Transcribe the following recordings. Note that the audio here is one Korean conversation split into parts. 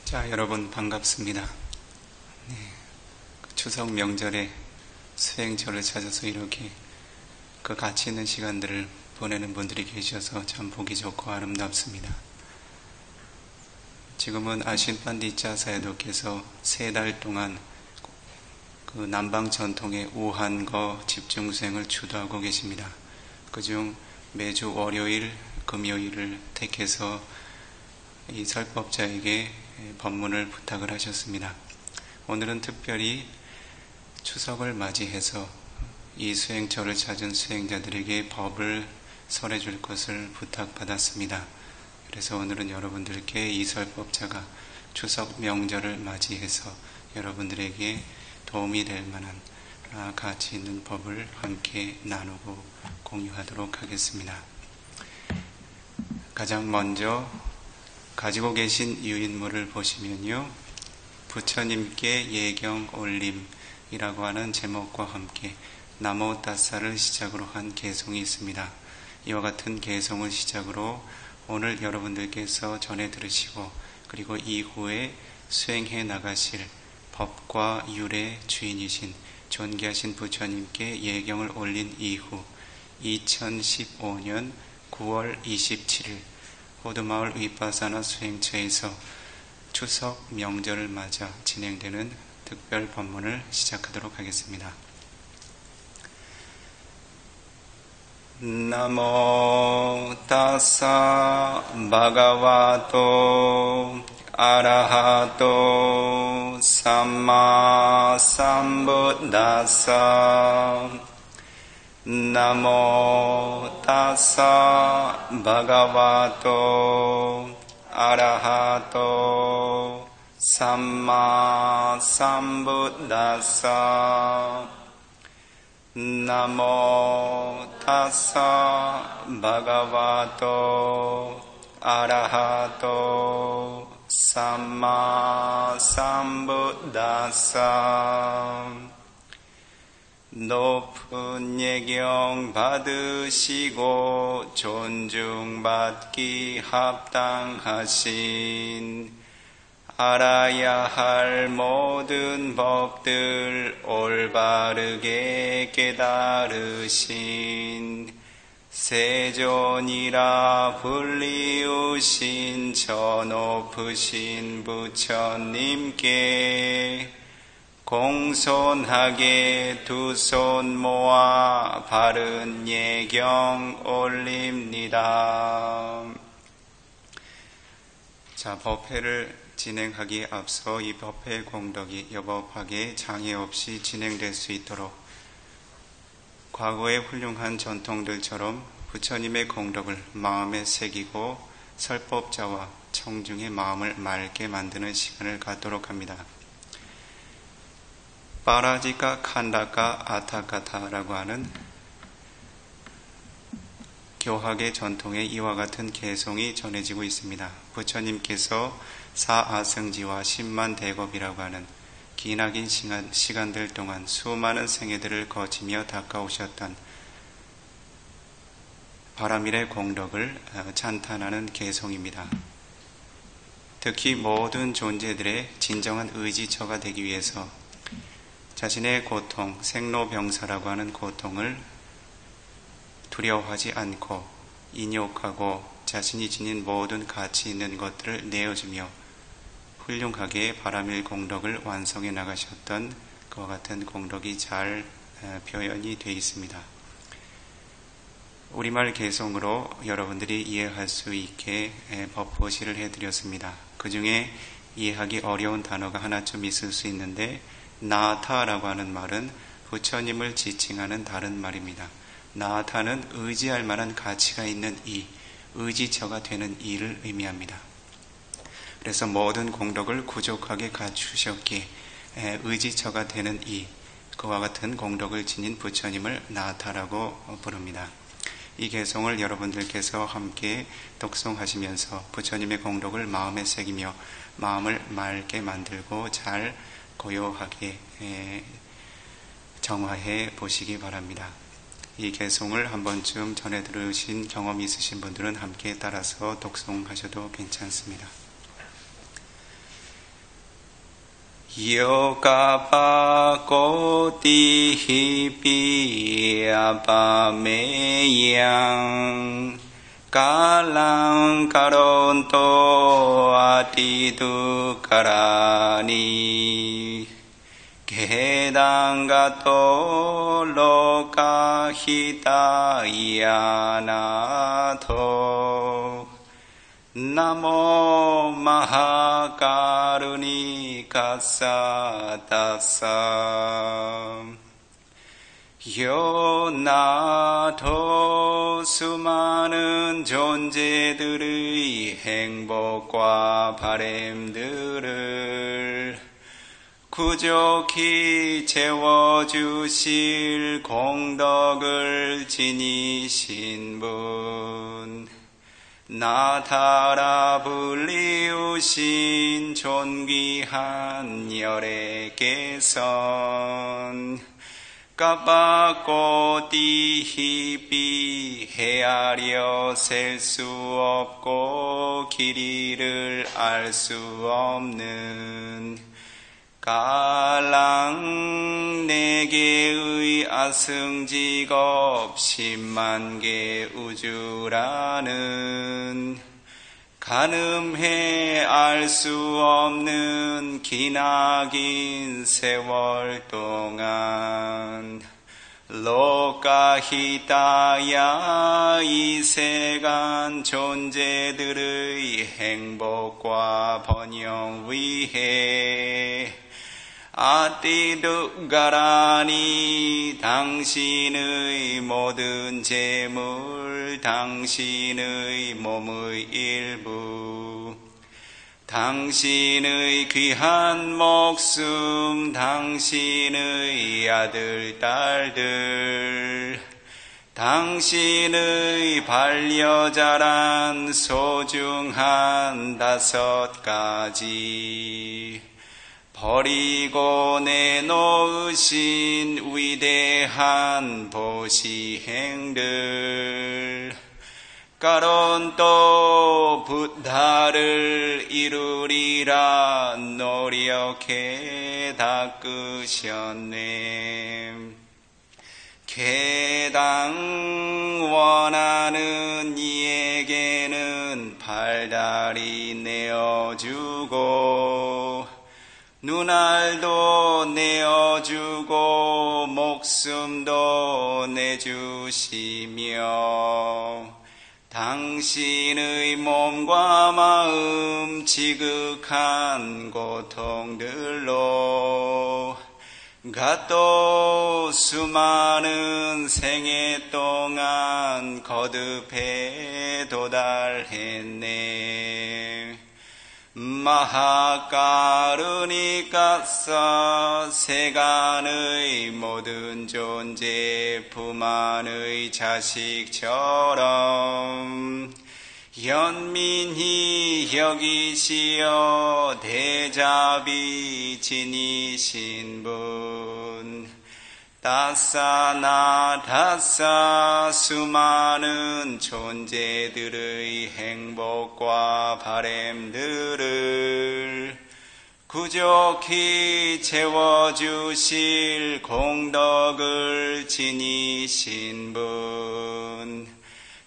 자, 여러분 반갑습니다. 추석 명절에 수행절을 찾아서 이렇게 그 가치 있는 시간들을 보내는 분들이 계셔서 참 보기 좋고 아름답습니다. 지금은 아신판디짜 사야도께서 3달 동안 그 남방 전통의 우한거 집중 수행을 주도하고 계십니다. 그중 매주 월요일, 금요일을 택해서 이 설법자에게 법문을 부탁을 하셨습니다. 오늘은 특별히 추석을 맞이해서 이 수행처를 찾은 수행자들에게 법을 설해 줄 것을 부탁받았습니다. 그래서 오늘은 여러분들께 이 설법자가 추석 명절을 맞이해서 여러분들에게 도움이 될 만한 가치 있는 법을 함께 나누고 공유하도록 하겠습니다. 가장 먼저 가지고 계신 유인물을 보시면요, 부처님께 예경 올림이라고 하는 제목과 함께 나모 따사를 시작으로 한 개송이 있습니다. 이와 같은 개송을 시작으로 오늘 여러분들께서 전해 들으시고 그리고 이후에 수행해 나가실 법과 율의 주인이신 존귀하신 부처님께 예경을 올린 이후 2015년 9월 27일 호두마을 위파사나 수행처에서 추석 명절을 맞아 진행되는 특별 법문을 시작하도록 하겠습니다. 나모 타사 바가와토 아라하토 삼마 삼부다사 나모 타사 바가와토 아라하토 삼마 삼부다사 나모 타사 바가와토 아라하토 삼마 삼부다사 높은 예경 받으시고 존중받기 합당하신 알아야 할 모든 법들 올바르게 깨달으신 세존이라 불리우신 저 높으신 부처님께 공손하게 두 손 모아 바른 예경 올립니다. 자, 법회를 진행하기에 앞서 이 법회 공덕이 여법하게 장애 없이 진행될 수 있도록 과거의 훌륭한 전통들처럼 부처님의 공덕을 마음에 새기고 설법자와 청중의 마음을 맑게 만드는 시간을 갖도록 합니다. 파라지카 칸다카 아타카타라고 하는 교학의 전통에 이와 같은 개송이 전해지고 있습니다. 부처님께서 사아승지와 10만 대겁이라고 하는 기나긴 시간들 동안 수많은 생애들을 거치며 닦아오셨던 바라밀의 공덕을 찬탄하는 개송입니다. 특히 모든 존재들의 진정한 의지처가 되기 위해서 자신의 고통, 생로병사라고 하는 고통을 두려워하지 않고 인욕하고 자신이 지닌 모든 가치 있는 것들을 내어주며 훌륭하게 바라밀 공덕을 완성해 나가셨던 그와 같은 공덕이 잘 표현이 되어 있습니다. 우리말 개송으로 여러분들이 이해할 수 있게 법보시를 해드렸습니다. 그 중에 이해하기 어려운 단어가 하나쯤 있을 수 있는데 나타라고 하는 말은 부처님을 지칭하는 다른 말입니다. 나타는 의지할 만한 가치가 있는 이, 의지처가 되는 이를 의미합니다. 그래서 모든 공덕을 구족하게 갖추셨기에 의지처가 되는 이, 그와 같은 공덕을 지닌 부처님을 나타라고 부릅니다. 이 개송을 여러분들께서 함께 독송하시면서 부처님의 공덕을 마음에 새기며 마음을 맑게 만들고 잘 고요하게 정화해 보시기 바랍니다. 이 개송을 한 번쯤 전해 들으신 경험이 있으신 분들은 함께 따라서 독송하셔도 괜찮습니다. Yokapakotihi apameyang Kalang karonto atidu karani Kedangato lokahitayanato Namo Mahakarunikassa tassa 요나도 수많은 존재들의 행복과 바램들을 구족히 채워주실 공덕을 지니신 분 나타라 불리우신 존귀한 열애께선 까박고띠히비 헤아려 셀 수 없고 길이를 알 수 없는 깔랑 네 개의 아승직업 10만 개 우주라는 가늠해 알 수 없는 기나긴 세월 동안 로카히타야 이 세간 존재들의 행복과 번영 위해 아띠두가라니 당신의 모든 재물 당신의 몸의 일부 당신의 귀한 목숨 당신의 아들 딸들 당신의 반려자란 소중한 5가지 버리고 내놓으신 위대한 보시행들 까론또 부다를 이루리라 노력해 닦으셨네 개당 원하는 이에게는 팔다리 내어주고 눈알도 내어주고 목숨도 내주시며 당신의 몸과 마음 지극한 고통들로 갓도 수많은 생애 동안 거듭해 도달했네 마하카루니카사 세간의 모든 존재 부만의 자식처럼 연민히 여기시어 대자비 지니신 분 다사나다사 수많은 존재들의 행복과 바램들을 구족히 채워주실 공덕을 지니신 분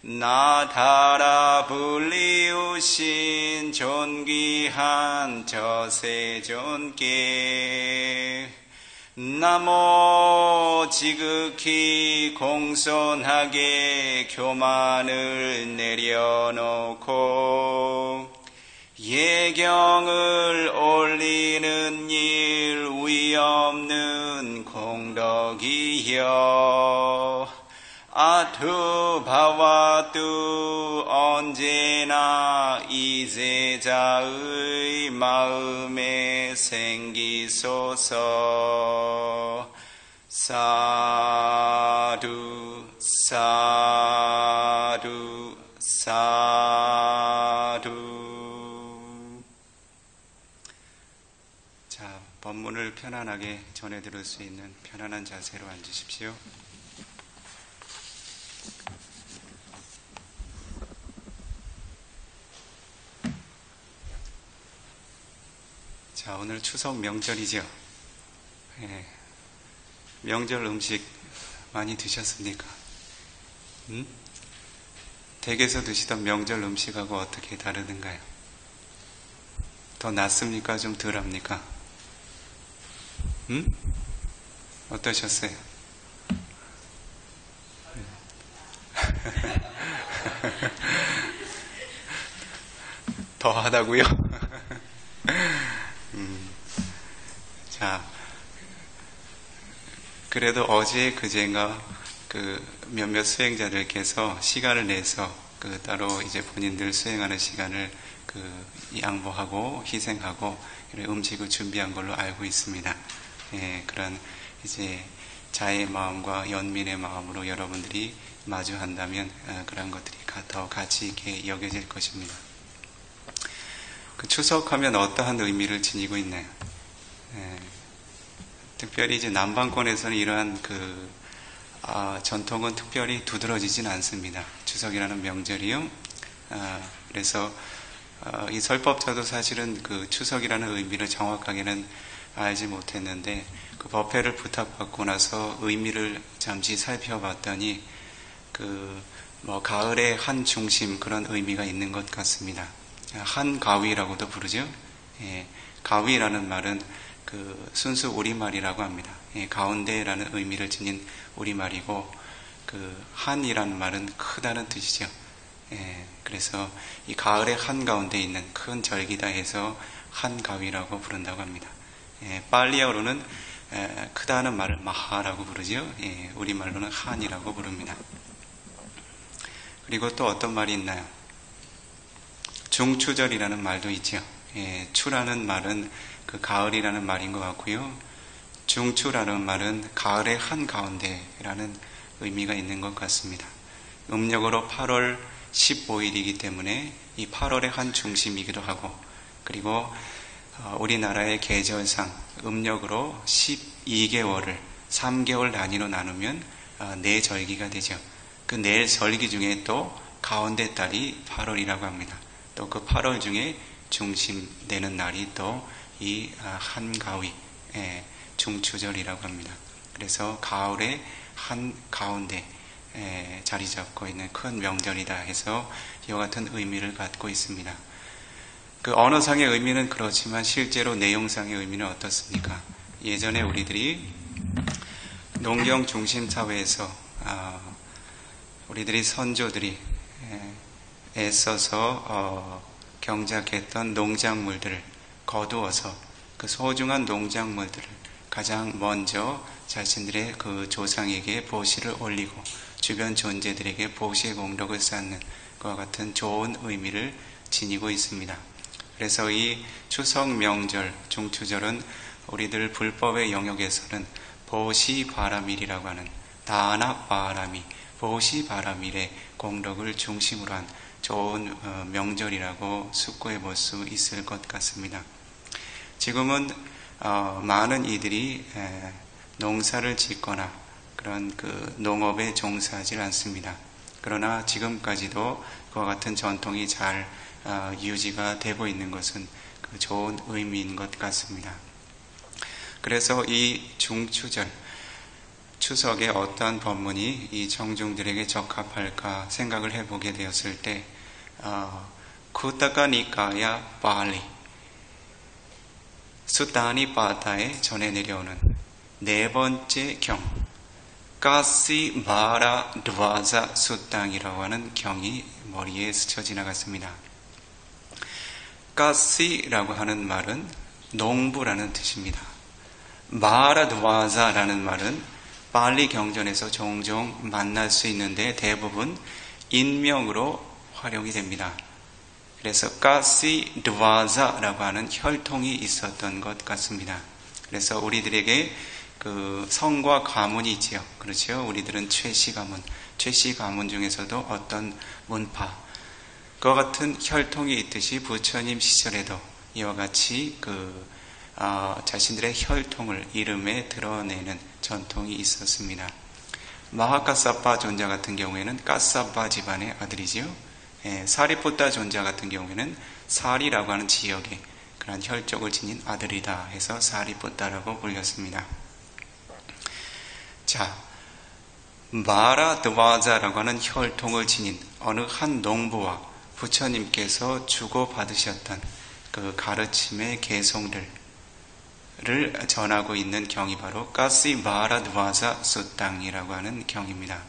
나타라 불리우신 존귀한 저세존께 나모 지극히 공손하게 교만을 내려놓고 예경을 올리는 일 위없는 공덕이여 아투바와뚜 언제나 이제자의 마음에 생기소서 사두 사두 사두. 자, 법문을 편안하게 전해 들을 수 있는 편안한 자세로 앉으십시오. 자, 오늘 추석 명절이죠. 예, 명절 음식 많이 드셨습니까? 응? 댁에서 드시던 명절 음식하고 어떻게 다르던가요? 더 낫습니까? 좀 덜합니까? 응? 어떠셨어요? 더 하다고요? 자, 그래도 어제 그제인가 그 몇몇 수행자들께서 시간을 내서 그 따로 이제 본인들 수행하는 시간을 그 양보하고 희생하고 이런 음식을 준비한 걸로 알고 있습니다. 예, 그런 이제 자의 마음과 연민의 마음으로 여러분들이 마주한다면 그런 것들이 더 가치 있게 여겨질 것입니다. 그 추석하면 어떠한 의미를 지니고 있나요? 예, 특별히 이제 남방권에서는 이러한 전통은 특별히 두드러지진 않습니다. 추석이라는 명절이요. 그래서 이 설법자도 사실은 그 추석이라는 의미를 정확하게는 알지 못했는데 그 법회를 부탁받고 나서 의미를 잠시 살펴봤더니 가을의 한 중심 그런 의미가 있는 것 같습니다. 한가위라고도 부르죠. 예, 가위라는 말은 그 순수 우리말이라고 합니다. 예, 가운데라는 의미를 지닌 우리말이고 그 한이라는 말은 크다는 뜻이죠. 예, 그래서 이 가을의 한가운데 있는 큰 절기다 해서 한가위라고 부른다고 합니다. 예, 빨리어로는 크다는 말을 마하라고 부르죠. 예, 우리말로는 한이라고 부릅니다. 그리고 또 어떤 말이 있나요? 중추절이라는 말도 있죠. 예, 추라는 말은 그 가을이라는 말인 것 같고요. 중추라는 말은 가을의 한가운데라는 의미가 있는 것 같습니다. 음력으로 8월 15일이기 때문에 이 8월의 한 중심이기도 하고 그리고 우리나라의 계절상 음력으로 12개월을 3개월 단위로 나누면 4절기가 되죠. 그 4절기 중에 또 가운데 달이 8월이라고 합니다. 또 그 8월 중에 중심되는 날이 또 이 한가위, 중추절이라고 합니다. 그래서 가을의 한 가운데 자리 잡고 있는 큰 명절이다 해서 이와 같은 의미를 갖고 있습니다. 그 언어상의 의미는 그렇지만 실제로 내용상의 의미는 어떻습니까? 예전에 우리들이 농경 중심 사회에서 우리들이 선조들이 애써서 경작했던 농작물들을 거두어서 그 소중한 농작물들을 가장 먼저 자신들의 그 조상에게 보시를 올리고 주변 존재들에게 보시의 공덕을 쌓는 그와 같은 좋은 의미를 지니고 있습니다. 그래서 이 추석 명절, 중추절은 우리들 불법의 영역에서는 보시바라밀이라고 하는 다나바라미, 보시바라밀의 공덕을 중심으로 한 좋은 명절이라고 숙고해 볼 수 있을 것 같습니다. 지금은 많은 이들이 농사를 짓거나 그런 그 농업에 종사하지 않습니다. 그러나 지금까지도 그와 같은 전통이 잘 유지가 되고 있는 것은 그 좋은 의미인 것 같습니다. 그래서 이 중추절, 추석에 어떠한 법문이 이 청중들에게 적합할까 생각을 해보게 되었을 때 쿠타카니카야 발리 수타니파타에 전해 내려오는 네 번째 경 까시 마라 드와자 수땅이라고 하는 경이 머리에 스쳐 지나갔습니다. 까시라고 하는 말은 농부라는 뜻입니다. 마라 드와자라는 말은 빨리 경전에서 종종 만날 수 있는데 대부분 인명으로 활용이 됩니다. 그래서 까시 드와자라고 하는 혈통이 있었던 것 같습니다. 그래서 우리들에게 그 성과 가문이 있지요. 그렇죠? 우리들은 최씨 가문 중에서도 어떤 문파, 그와 같은 혈통이 있듯이 부처님 시절에도 이와 같이 자신들의 혈통을 이름에 드러내는 전통이 있었습니다. 마하카사파 존자 같은 경우에는 까사파 집안의 아들이지요. 사리푸타 존자 같은 경우에는 사리라고 하는 지역의 그런 혈족을 지닌 아들이다 해서 사리푸타라고 불렸습니다. 자, 마라드와자라고 하는 혈통을 지닌 어느 한 농부와 부처님께서 주고받으셨던 그 가르침의 개송들을 전하고 있는 경이 바로 까시 마라드와자 수땅이라고 하는 경입니다.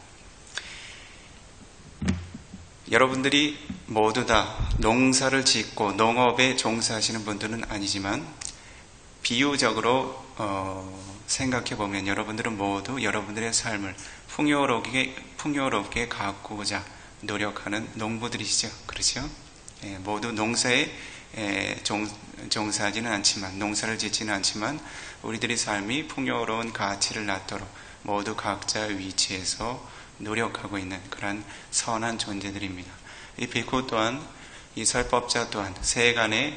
여러분들이 모두 다 농사를 짓고 농업에 종사하시는 분들은 아니지만 비유적으로 생각해 보면 여러분들은 모두 여러분들의 삶을 풍요롭게 가꾸고자 노력하는 농부들이시죠. 그렇죠? 모두 농사에 종사하지는 않지만, 농사를 짓지는 않지만 우리들의 삶이 풍요로운 가치를 낳도록 모두 각자 위치에서 노력하고 있는 그러한 선한 존재들입니다. 이 비쿠 또한, 이 설법자 또한 세간의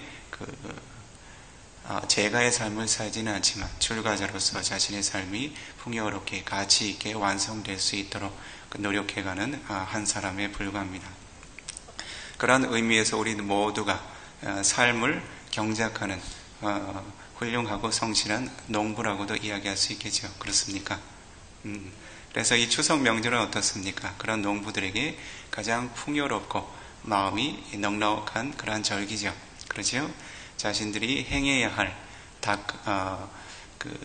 제가의 삶을 살지는 않지만 출가자로서 자신의 삶이 풍요롭게 가치 있게 완성될 수 있도록 노력해가는 한 사람에 불과합니다. 그러한 의미에서 우리 모두가 삶을 경작하는 훌륭하고 성실한 농부라고도 이야기할 수 있겠죠. 그렇습니까? 그래서 이 추석 명절은 어떻습니까? 그런 농부들에게 가장 풍요롭고 마음이 넉넉한 그러한 절기죠. 그렇죠? 자신들이 행해야 할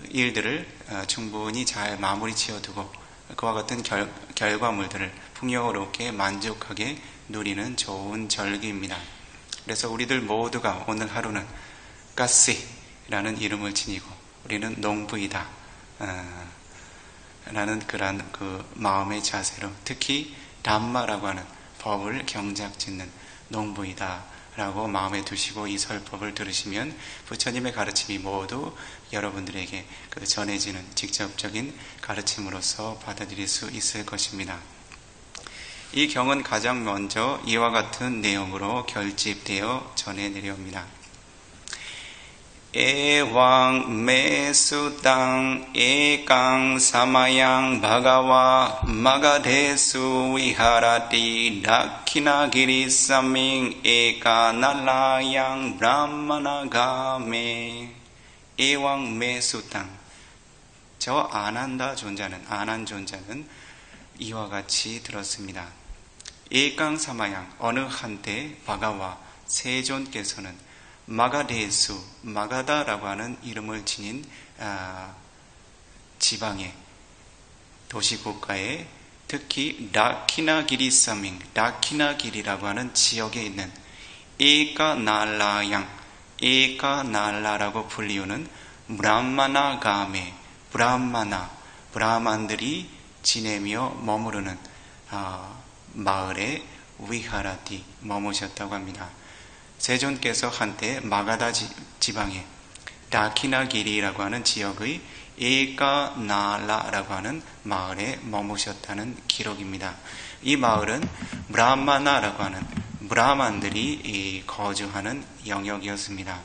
일들을 충분히 잘 마무리 지어두고 그와 같은 결과물들을 풍요롭게 만족하게 누리는 좋은 절기입니다. 그래서 우리들 모두가 오늘 하루는 까시라는 이름을 지니고 우리는 농부이다 라는 그러한 그 마음의 자세로, 특히 담마라고 하는 법을 경작짓는 농부이다 라고 마음에 두시고 이 설법을 들으시면 부처님의 가르침이 모두 여러분들에게 그 전해지는 직접적인 가르침으로서 받아들일 수 있을 것입니다. 이 경은 가장 먼저 이와 같은 내용으로 결집되어 전해 내려옵니다. 에왕 메수땅 에강 사마양 바가와 마가데수 위하라티 다키나기리 사밍 에카날라양 브라마나가메. 에왕 메수땅, 저 아난다 존자는, 아난 존자는 이와 같이 들었습니다. 에강 사마양, 어느 한때 바가와 세존께서는 마가데수, 마가다라고 하는 이름을 지닌 지방의 도시국가에, 특히 다키나기리 사밍, 다키나기리라고 하는 지역에 있는 에카날라양, 에카날라라고 불리우는 브라마나가메, 브라만들이 지내며 머무르는 마을에 위하라티, 머무셨다고 합니다. 세존께서 한때 마가다 지방의 다키나기리라고 하는 지역의 에카날라라고 하는 마을에 머무셨다는 기록입니다. 이 마을은 브라마나라고 하는 브라만들이 거주하는 영역이었습니다.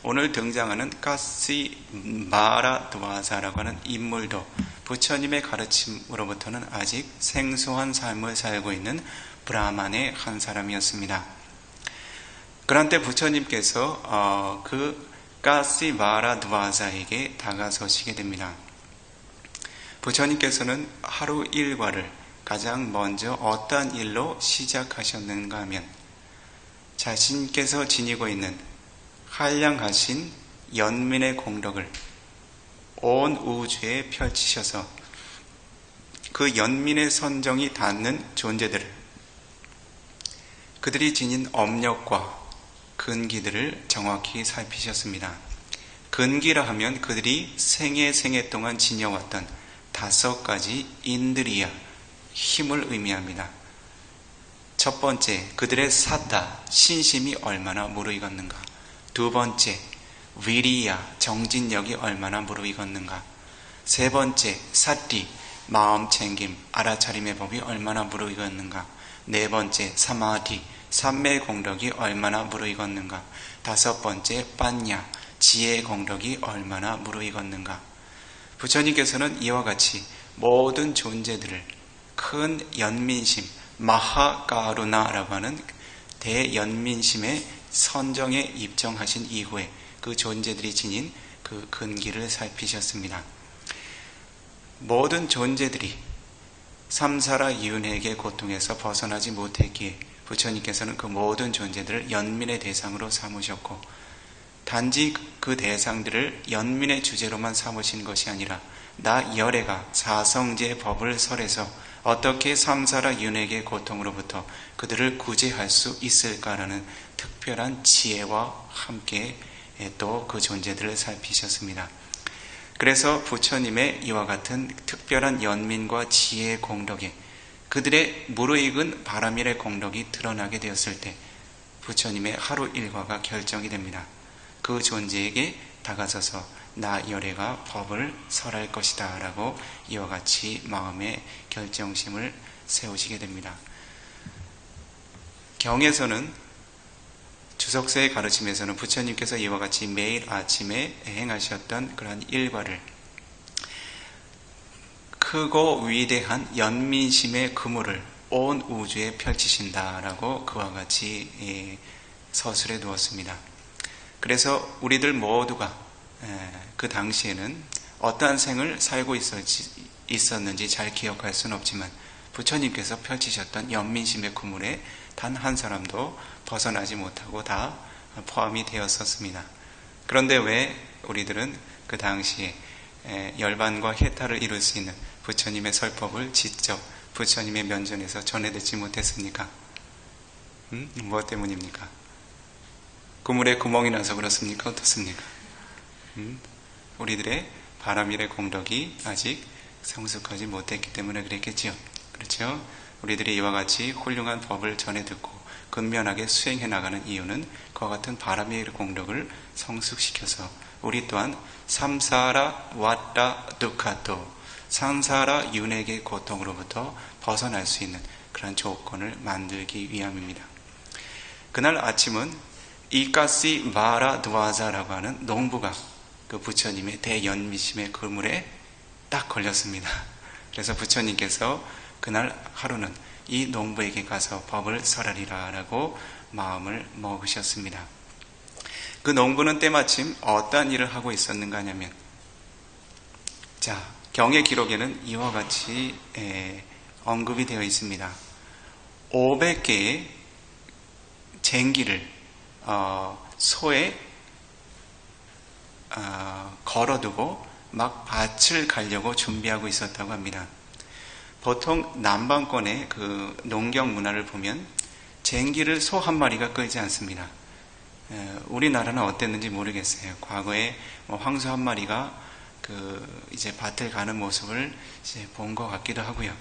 오늘 등장하는 까시 마라드와자라고 하는 인물도 부처님의 가르침으로부터는 아직 생소한 삶을 살고 있는 브라만의 한 사람이었습니다. 그런 때 부처님께서 그 까시 마라드와자에게 다가서시게 됩니다. 부처님께서는 하루 일과를 가장 먼저 어떠한 일로 시작하셨는가 하면 자신께서 지니고 있는 한량하신 연민의 공덕을 온 우주에 펼치셔서 그 연민의 선정이 닿는 존재들, 그들이 지닌 업력과 근기들을 정확히 살피셨습니다. 근기라 하면 그들이 생애 동안 지녀왔던 5가지 인드리야, 힘을 의미합니다. 첫 번째, 그들의 사타, 신심이 얼마나 무르익었는가. 두 번째, 위리야, 정진력이 얼마나 무르익었는가. 세 번째, 사띠, 마음 챙김, 알아차림의 법이 얼마나 무르익었는가. 네 번째, 사마디, 삼매의 공덕이 얼마나 무르익었는가. 다섯 번째, 빠냐, 지혜의 공덕이 얼마나 무르익었는가. 부처님께서는 이와 같이 모든 존재들을 큰 연민심, 마하가루나라고 하는 대연민심의 선정에 입정하신 이후에 그 존재들이 지닌 그 근기를 살피셨습니다. 모든 존재들이 삼사라 윤회의 고통에서 벗어나지 못했기에 부처님께서는 그 모든 존재들을 연민의 대상으로 삼으셨고, 단지 그 대상들을 연민의 주제로만 삼으신 것이 아니라 나 열애가 사성제 법을 설해서 어떻게 삼사라 윤회의 고통으로부터 그들을 구제할 수 있을까라는 특별한 지혜와 함께 또 그 존재들을 살피셨습니다. 그래서 부처님의 이와 같은 특별한 연민과 지혜의 공덕에 그들의 무르익은 바람일의 공덕이 드러나게 되었을 때 부처님의 하루 일과가 결정이 됩니다. 그 존재에게 다가서서 나 열애가 법을 설할 것이다 라고 이와 같이 마음의 결정심을 세우시게 됩니다. 경에서는 주석서의 가르침에서는 부처님께서 이와 같이 매일 아침에 행하셨던 그러한 일과를 크고 위대한 연민심의 그물을 온 우주에 펼치신다라고 그와 같이 서술해 두었습니다. 그래서 우리들 모두가 그 당시에는 어떠한 생을 살고 있었는지 잘 기억할 수는 없지만 부처님께서 펼치셨던 연민심의 그물에 단 한 사람도 벗어나지 못하고 다 포함이 되었었습니다. 그런데 왜 우리들은 그 당시에 열반과 해탈을 이룰 수 있는 부처님의 설법을 직접 부처님의 면전에서 전해 듣지 못했습니까? 무엇 때문입니까? 그물에 구멍이 나서 그렇습니까? 어떻습니까? 우리들의 바람일의 공덕이 아직 성숙하지 못했기 때문에 그랬겠지요. 그렇죠? 우리들이 이와 같이 훌륭한 법을 전해 듣고 근면하게 수행해 나가는 이유는 그와 같은 바람의 공덕을 성숙시켜서 우리 또한 삼사라 왓다 두카토, 삼사라 윤회의 고통으로부터 벗어날 수 있는 그런 조건을 만들기 위함입니다. 그날 아침은 이까시 마라 두아자라고 하는 농부가 그 부처님의 대연미심의 그물에 딱 걸렸습니다. 그래서 부처님께서 그날 하루는 이 농부에게 가서 법을 설하리라 라고 마음을 먹으셨습니다. 그 농부는 때마침 어떠한 일을 하고 있었는가 하냐면, 경의 기록에는 이와 같이 언급이 되어 있습니다. 500개의 쟁기를 소에 걸어두고 막 밭을 가려고 준비하고 있었다고 합니다. 보통 남방권의 그 농경 문화를 보면 쟁기를 소 한 마리가 끌지 않습니다. 우리나라는 어땠는지 모르겠어요. 과거에 황소 한 마리가 이제 밭을 가는 모습을 이제 본 것 같기도 하고요.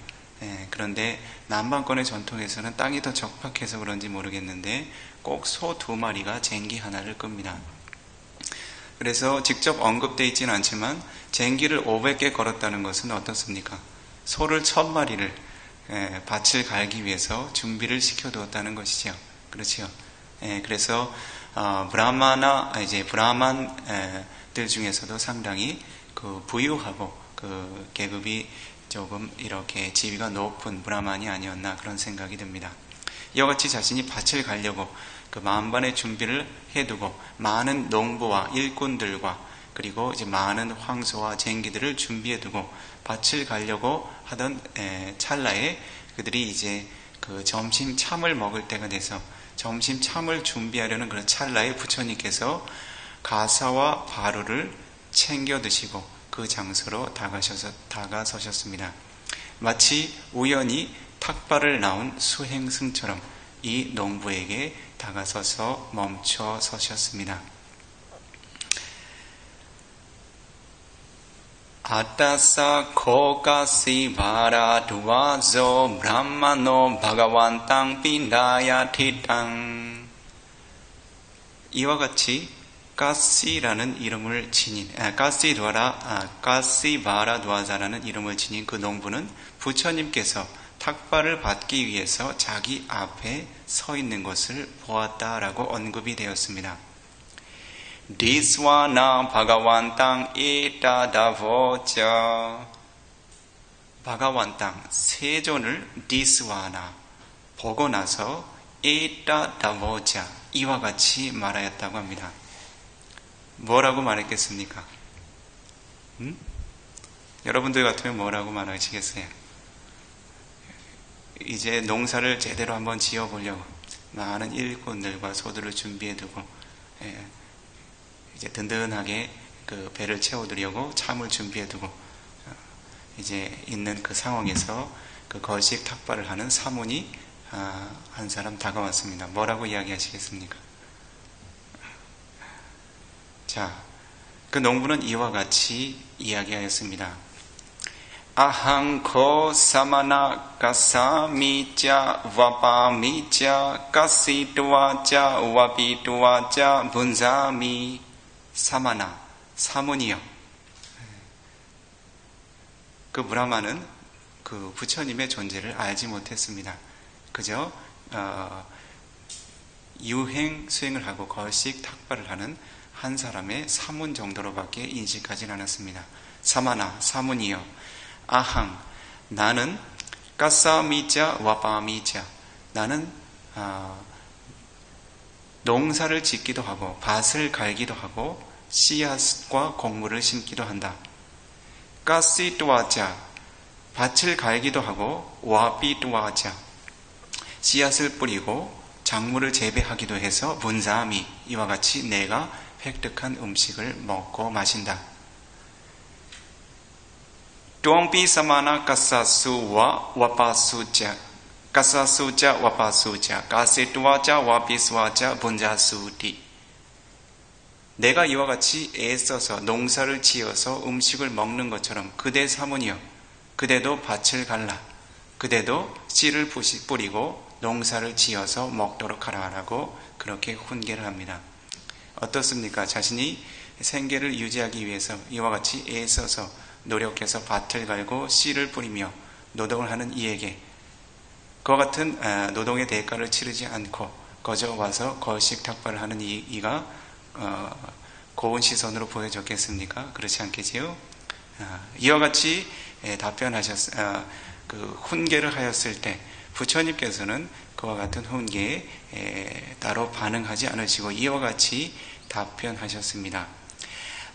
그런데 남방권의 전통에서는 땅이 더 적박해서 그런지 모르겠는데 꼭 소 2마리가 쟁기 하나를 끕니다. 그래서 직접 언급되어 있지는 않지만 쟁기를 500개 걸었다는 것은 어떻습니까? 소를 1000마리를 밭을 갈기 위해서 준비를 시켜두었다는 것이죠. 그렇죠. 그래서 브라만들 중에서도 상당히 그 부유하고 그 계급이 조금 이렇게 지위가 높은 브라만이 아니었나 그런 생각이 듭니다. 이와 같이 자신이 밭을 가려고 그 만반의 준비를 해두고 많은 농부와 일꾼들과 그리고 이제 많은 황소와 쟁기들을 준비해두고 밭을 가려고 하던 찰나에 그들이 이제 그 점심 참을 먹을 때가 돼서 점심 참을 준비하려는 그런 찰나에 부처님께서 가사와 바루를 챙겨 드시고 그 장소로 다가서셨습니다. 마치 우연히 탁발을 나온 수행승처럼 이 농부에게 다가서서 멈춰 서셨습니다. 아따사 코가시 바라 두아조 브라마노 바가완땅 빈다야 티땅. 이와 같이 가시라는 이름을 지닌 가시 바라 두아자라는 이름을 지닌 그 농부는 부처님께서 탁발을 받기 위해서 자기 앞에 서 있는 것을 보았다라고 언급이 되었습니다. 디스와나 바가완땅 이따다보자. 바가완땅 세존을 디스와나 보고 나서 에따 다보자 이와 같이 말하였다고 합니다. 뭐라고 말했겠습니까? 여러분들 같으면 뭐라고 말하시겠어요? 이제 농사를 제대로 한번 지어보려고 많은 일꾼들과 소들을 준비해두고 이제 든든하게 그 배를 채워두려고 참을 준비해두고 이제 있는 그 상황에서 그 거식 탁발을 하는 사문이 한 사람 다가왔습니다. 뭐라고 이야기하시겠습니까? 자, 그 농부는 이와 같이 이야기하였습니다. 아항코 사마나 가사미자 와바미자 가시두아자 와비두아자 분사미 사마나 사문이요. 그 브라마는 그 부처님의 존재를 알지 못했습니다. 그저 유행 수행을 하고 걸식 탁발을 하는 한 사람의 사문 정도로밖에 인식하지 않았습니다. 사마나 사문이요. 아항 나는 까사미자 와바미자 나는 농사를 짓기도 하고 밭을 갈기도 하고 씨앗과 곡물을 심기도 한다. 까시두아자 밭을 갈기도 하고 와비두아자 씨앗을 뿌리고 작물을 재배하기도 해서 분사미 이와 같이 내가 획득한 음식을 먹고 마신다. 똥비 사마나 가사수와 와파수자 가사수자 와파수자 가세두아자 와비수아자 분자수디 내가 이와 같이 애써서 농사를 지어서 음식을 먹는 것처럼 그대 사문이여 그대도 밭을 갈라 그대도 씨를 뿌리고 농사를 지어서 먹도록 하라라고 그렇게 훈계를 합니다. 어떻습니까? 자신이 생계를 유지하기 위해서 이와 같이 애써서 노력해서 밭을 갈고 씨를 뿌리며 노동을 하는 이에게 그와 같은 노동의 대가를 치르지 않고 거저 와서 걸식 탁발을 하는 이가 고운 시선으로 보여졌겠습니까? 그렇지 않겠지요? 이와 같이 그 훈계를 하였을 때 부처님께서는 그와 같은 훈계에 따로 반응하지 않으시고 이와 같이 답변하셨습니다.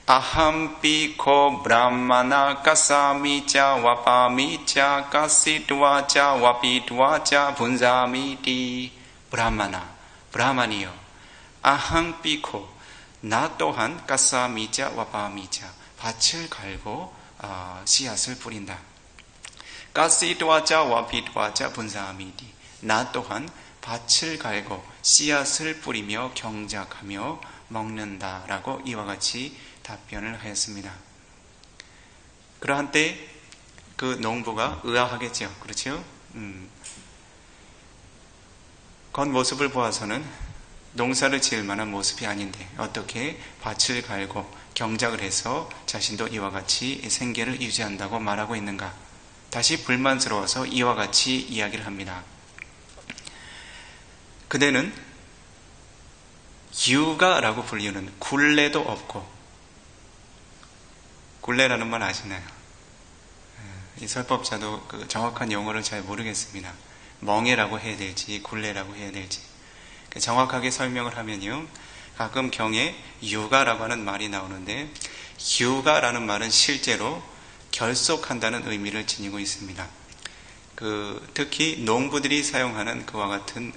아함피코 브라마나 가사미자 와파미자 가시두아자 와비두아자 분사미디 브라마나 브라만이요 아함피코 나 또한 가사미자 와파미자 밭을 갈고 씨앗을 뿌린다. 가시두아자 와비두아자 분사미디 나 또한 밭을 갈고 씨앗을 뿌리며 경작하며 먹는다라고 이와 같이 답변을 하였습니다. 그러한 때 그 농부가 의아하겠죠. 그렇죠? 겉모습을 보아서는 농사를 지을 만한 모습이 아닌데 어떻게 밭을 갈고 경작을 해서 자신도 이와 같이 생계를 유지한다고 말하고 있는가? 다시 불만스러워서 이와 같이 이야기를 합니다. 그대는 유가라고 불리는 굴레도 없고 굴레라는 말 아시나요? 이 설법자도 그 정확한 용어를 잘 모르겠습니다. 멍해라고 해야 될지 굴레라고 해야 될지 정확하게 설명을 하면요 가끔 경에 유가라고 하는 말이 나오는데 유가라는 말은 실제로 결속한다는 의미를 지니고 있습니다. 특히 농부들이 사용하는 그와 같은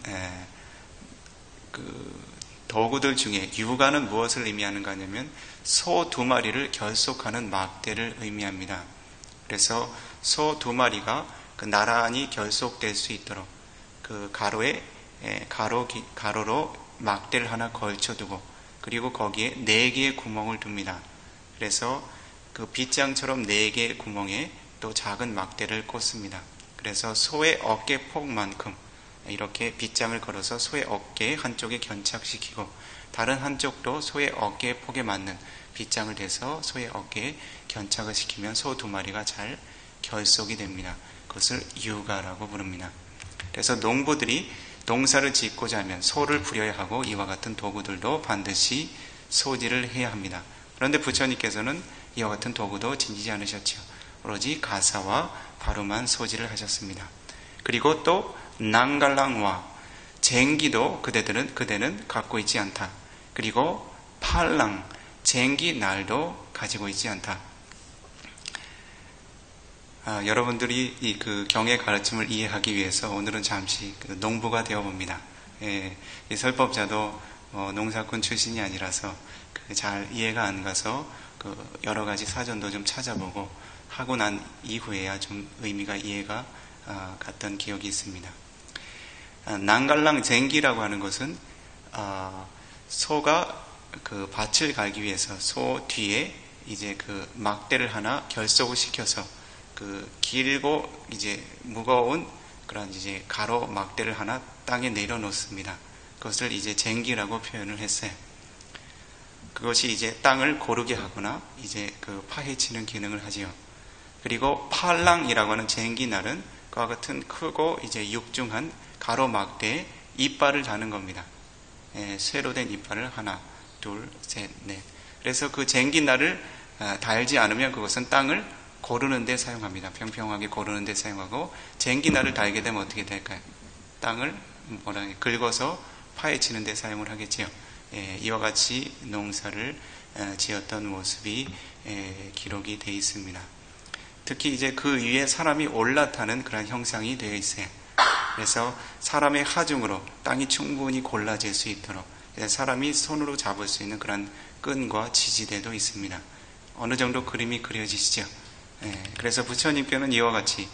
도구들 중에 유가는 무엇을 의미하는가 하냐면 소 2마리를 결속하는 막대를 의미합니다. 그래서 소 2마리가 나란히 결속될 수 있도록 그 가로에 가로로 막대를 하나 걸쳐두고 그리고 거기에 4개의 구멍을 둡니다. 그래서 그 빗장처럼 4개의 구멍에 또 작은 막대를 꽂습니다. 그래서 소의 어깨 폭만큼 이렇게 빗장을 걸어서 소의 어깨 한쪽에 견착시키고 다른 한쪽도 소의 어깨 폭에 맞는 빗장을 대서 소의 어깨에 견착을 시키면 소 2마리가 잘 결속이 됩니다. 그것을 유가라고 부릅니다. 그래서 농부들이 농사를 짓고자 하면 소를 부려야 하고 이와 같은 도구들도 반드시 소지를 해야 합니다. 그런데 부처님께서는 이와 같은 도구도 지니지 않으셨죠. 오로지 가사와 바로만 소지를 하셨습니다. 그리고 또 난갈랑와 쟁기도 그대는 갖고 있지 않다. 그리고 팔랑, 쟁기 날도 가지고 있지 않다. 여러분들이 그 경의 가르침을 이해하기 위해서 오늘은 잠시 농부가 되어봅니다. 이 설법자도 농사꾼 출신이 아니라서 잘 이해가 안 가서 여러 가지 사전도 좀 찾아보고 하고 난 이후에야 좀 의미가 이해가 갔던 기억이 있습니다. 난갈랑 쟁기라고 하는 것은 소가 그 밭을 갈기 위해서 소 뒤에 이제 그 막대를 하나 결속을 시켜서 그 길고 이제 무거운 그런 이제 가로 막대를 하나 땅에 내려놓습니다. 그것을 이제 쟁기라고 표현을 했어요. 그것이 이제 땅을 고르게 하거나 이제 그 파헤치는 기능을 하지요. 그리고 팔랑이라고 하는 쟁기날은 그와 같은 크고 이제 육중한 가로막대에 이빨을 다는 겁니다. 쇠로 된 이빨을 하나, 둘, 셋, 넷. 그래서 그 쟁기날을 달지 않으면 그것은 땅을 고르는 데 사용합니다. 평평하게 고르는 데 사용하고, 쟁기날을 달게 되면 어떻게 될까요? 땅을 긁어서 파헤치는 데 사용을 하겠지요. 이와 같이 농사를 지었던 모습이 기록이 되어 있습니다. 특히 이제 그 위에 사람이 올라타는 그런 형상이 되어 있어요. 그래서 사람의 하중으로 땅이 충분히 골라질 수 있도록 사람이 손으로 잡을 수 있는 그런 끈과 지지대도 있습니다. 어느 정도 그림이 그려지시죠? 그래서 부처님께는 이와 같이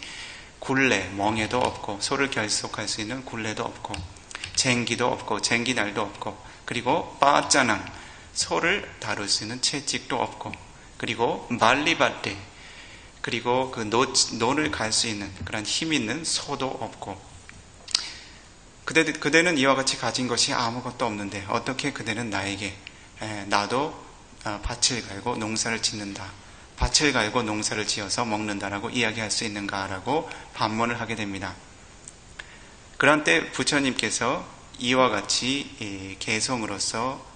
굴레, 멍에도 없고 소를 결속할 수 있는 굴레도 없고 쟁기도 없고 쟁기날도 없고 그리고 빠짜낭, 소를 다룰 수 있는 채찍도 없고 그리고 말리바떼, 그리고 그 논을 갈 수 있는 그런 힘 있는 소도 없고 그대는 이와 같이 가진 것이 아무것도 없는데 어떻게 그대는 나에게 나도 밭을 갈고 농사를 짓는다, 밭을 갈고 농사를 지어서 먹는다라고 이야기할 수 있는가라고 반문을 하게 됩니다. 그런 때 부처님께서 이와 같이 개송으로서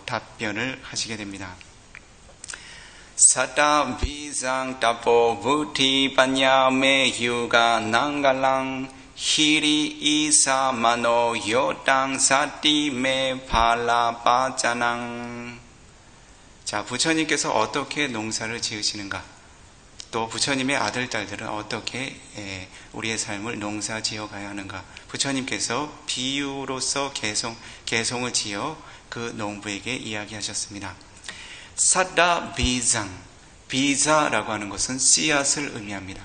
답변을 하시게 됩니다. 사타 비상 타포 부티 파냐메 휴가 난갈랑 히리 이사 마노 요땅 사티메 팔라 빠짜낭. 자, 부처님께서 어떻게 농사를 지으시는가, 또 부처님의 아들 딸들은 어떻게 우리의 삶을 농사 지어 가야 하는가, 부처님께서 비유로서 개송을 지어 그 농부에게 이야기하셨습니다. 사다 비상, 비자라고 하는 것은 씨앗을 의미합니다.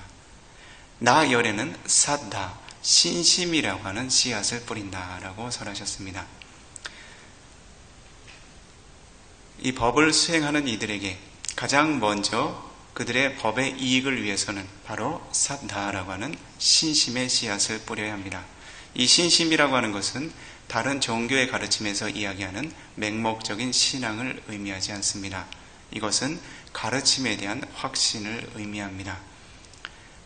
나 열에는 사다, 신심이라고 하는 씨앗을 뿌린다라고 설하셨습니다. 이 법을 수행하는 이들에게 가장 먼저 그들의 법의 이익을 위해서는 바로 사다라고 하는 신심의 씨앗을 뿌려야 합니다. 이 신심이라고 하는 것은 다른 종교의 가르침에서 이야기하는 맹목적인 신앙을 의미하지 않습니다. 이것은 가르침에 대한 확신을 의미합니다.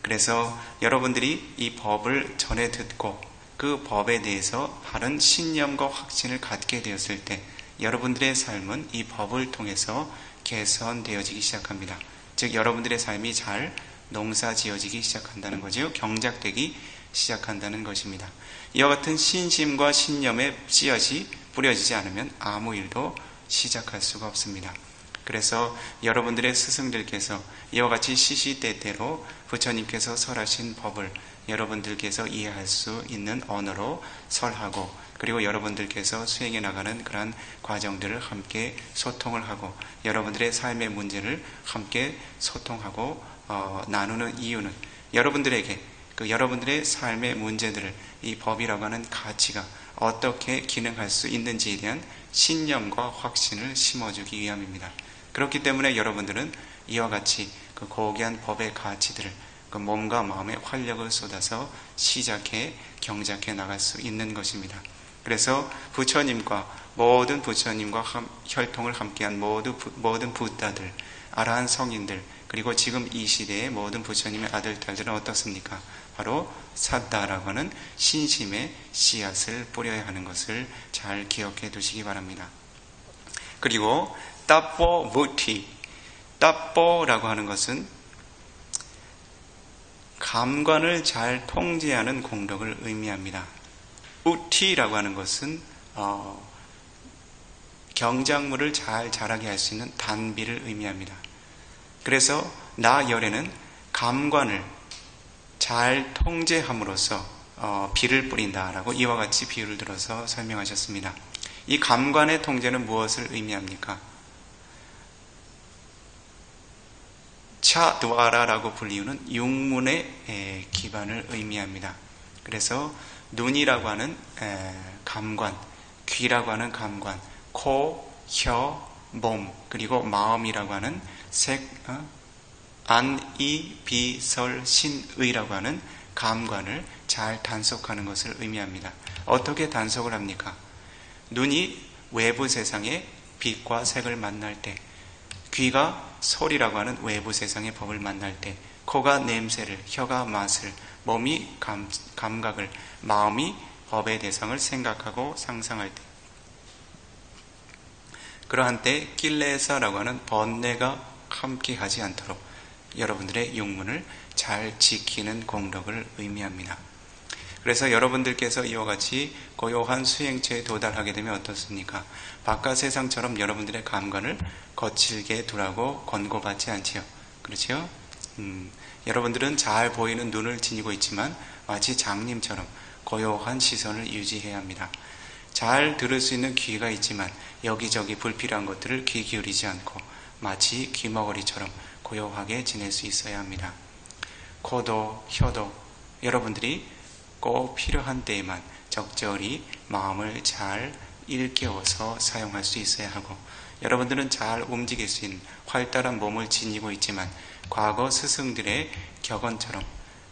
그래서 여러분들이 이 법을 전해 듣고 그 법에 대해서 바른 신념과 확신을 갖게 되었을 때 여러분들의 삶은 이 법을 통해서 개선되어지기 시작합니다. 즉 여러분들의 삶이 잘 농사 지어지기 시작한다는 거죠. 경작되기 시작한다는 것입니다. 이와 같은 신심과 신념의 씨앗이 뿌려지지 않으면 아무 일도 시작할 수가 없습니다. 그래서 여러분들의 스승들께서 이와 같이 시시때때로 부처님께서 설하신 법을 여러분들께서 이해할 수 있는 언어로 설하고, 그리고 여러분들께서 수행해 나가는 그러한 과정들을 함께 소통을 하고 여러분들의 삶의 문제를 함께 소통하고 나누는 이유는 여러분들에게 여러분들의 삶의 문제들을 이 법이라고 하는 가치가 어떻게 기능할 수 있는지에 대한 신념과 확신을 심어주기 위함입니다. 그렇기 때문에 여러분들은 이와 같이 그 고귀한 법의 가치들을 그 몸과 마음의 활력을 쏟아서 시작해 경작해 나갈 수 있는 것입니다. 그래서 모든 부처님과 혈통을 함께한 모든 부다들, 아라한 성인들, 그리고 지금 이 시대의 모든 부처님의 아들, 딸들은 어떻습니까? 바로 사다라고 하는 신심의 씨앗을 뿌려야 하는 것을 잘 기억해 두시기 바랍니다. 그리고 따뽀 무티, 따뽀라고 하는 것은 감관을 잘 통제하는 공덕을 의미합니다. 우티라고 하는 것은 경작물을 잘 자라게 할 수 있는 단비를 의미합니다. 그래서 나 열에는 감관을 잘 통제함으로써 비를 뿌린다라고 이와 같이 비유를 들어서 설명하셨습니다. 이 감관의 통제는 무엇을 의미합니까? 차드와라라고 불리우는 육문의 기반을 의미합니다. 그래서 눈이라고 하는 감관, 귀라고 하는 감관, 코, 혀, 몸, 그리고 마음이라고 하는 안, 이, 비, 설, 신, 의라고 하는 감관을 잘 단속하는 것을 의미합니다. 어떻게 단속을 합니까? 눈이 외부 세상의 빛과 색을 만날 때, 귀가 소리라고 하는 외부 세상의 법을 만날 때, 코가 냄새를, 혀가 맛을, 몸이 감각을, 마음이 법의 대상을 생각하고 상상할 때, 그러한 때 killesa라고 하는 번뇌가 함께 하지 않도록 여러분들의 육문을 잘 지키는 공덕을 의미합니다. 그래서 여러분들께서 이와 같이 고요한 수행처에 도달하게 되면 어떻습니까? 바깥 세상처럼 여러분들의 감관을 거칠게 두라고 권고받지 않지요. 그렇죠? 여러분들은 잘 보이는 눈을 지니고 있지만 마치 장님처럼 고요한 시선을 유지해야 합니다. 잘 들을 수 있는 귀가 있지만 여기저기 불필요한 것들을 귀 기울이지 않고 마치 귀머거리처럼 고요하게 지낼 수 있어야 합니다. 코도 혀도 여러분들이 꼭 필요한 때에만 적절히 마음을 잘 일깨워서 사용할 수 있어야 하고, 여러분들은 잘 움직일 수 있는 활달한 몸을 지니고 있지만 과거 스승들의 격언처럼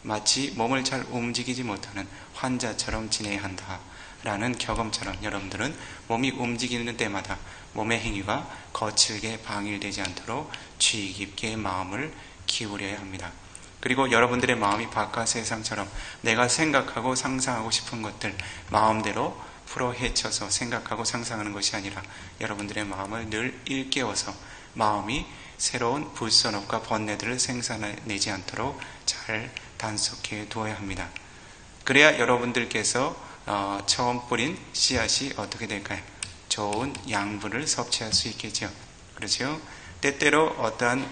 마치 몸을 잘 움직이지 못하는 환자처럼 지내야 한다라는 격언처럼 여러분들은 몸이 움직이는 때마다 몸의 행위가 거칠게 방일되지 않도록 주의 깊게 마음을 기울여야 합니다. 그리고 여러분들의 마음이 바깥 세상처럼 내가 생각하고 상상하고 싶은 것들 마음대로 풀어 헤쳐서 생각하고 상상하는 것이 아니라 여러분들의 마음을 늘 일깨워서 마음이 새로운 불선업과 번뇌들을 생산해내지 않도록 잘 단속해 두어야 합니다. 그래야 여러분들께서 처음 뿌린 씨앗이 어떻게 될까요? 좋은 양분을 섭취할 수 있겠죠. 그렇죠? 때때로 어떠한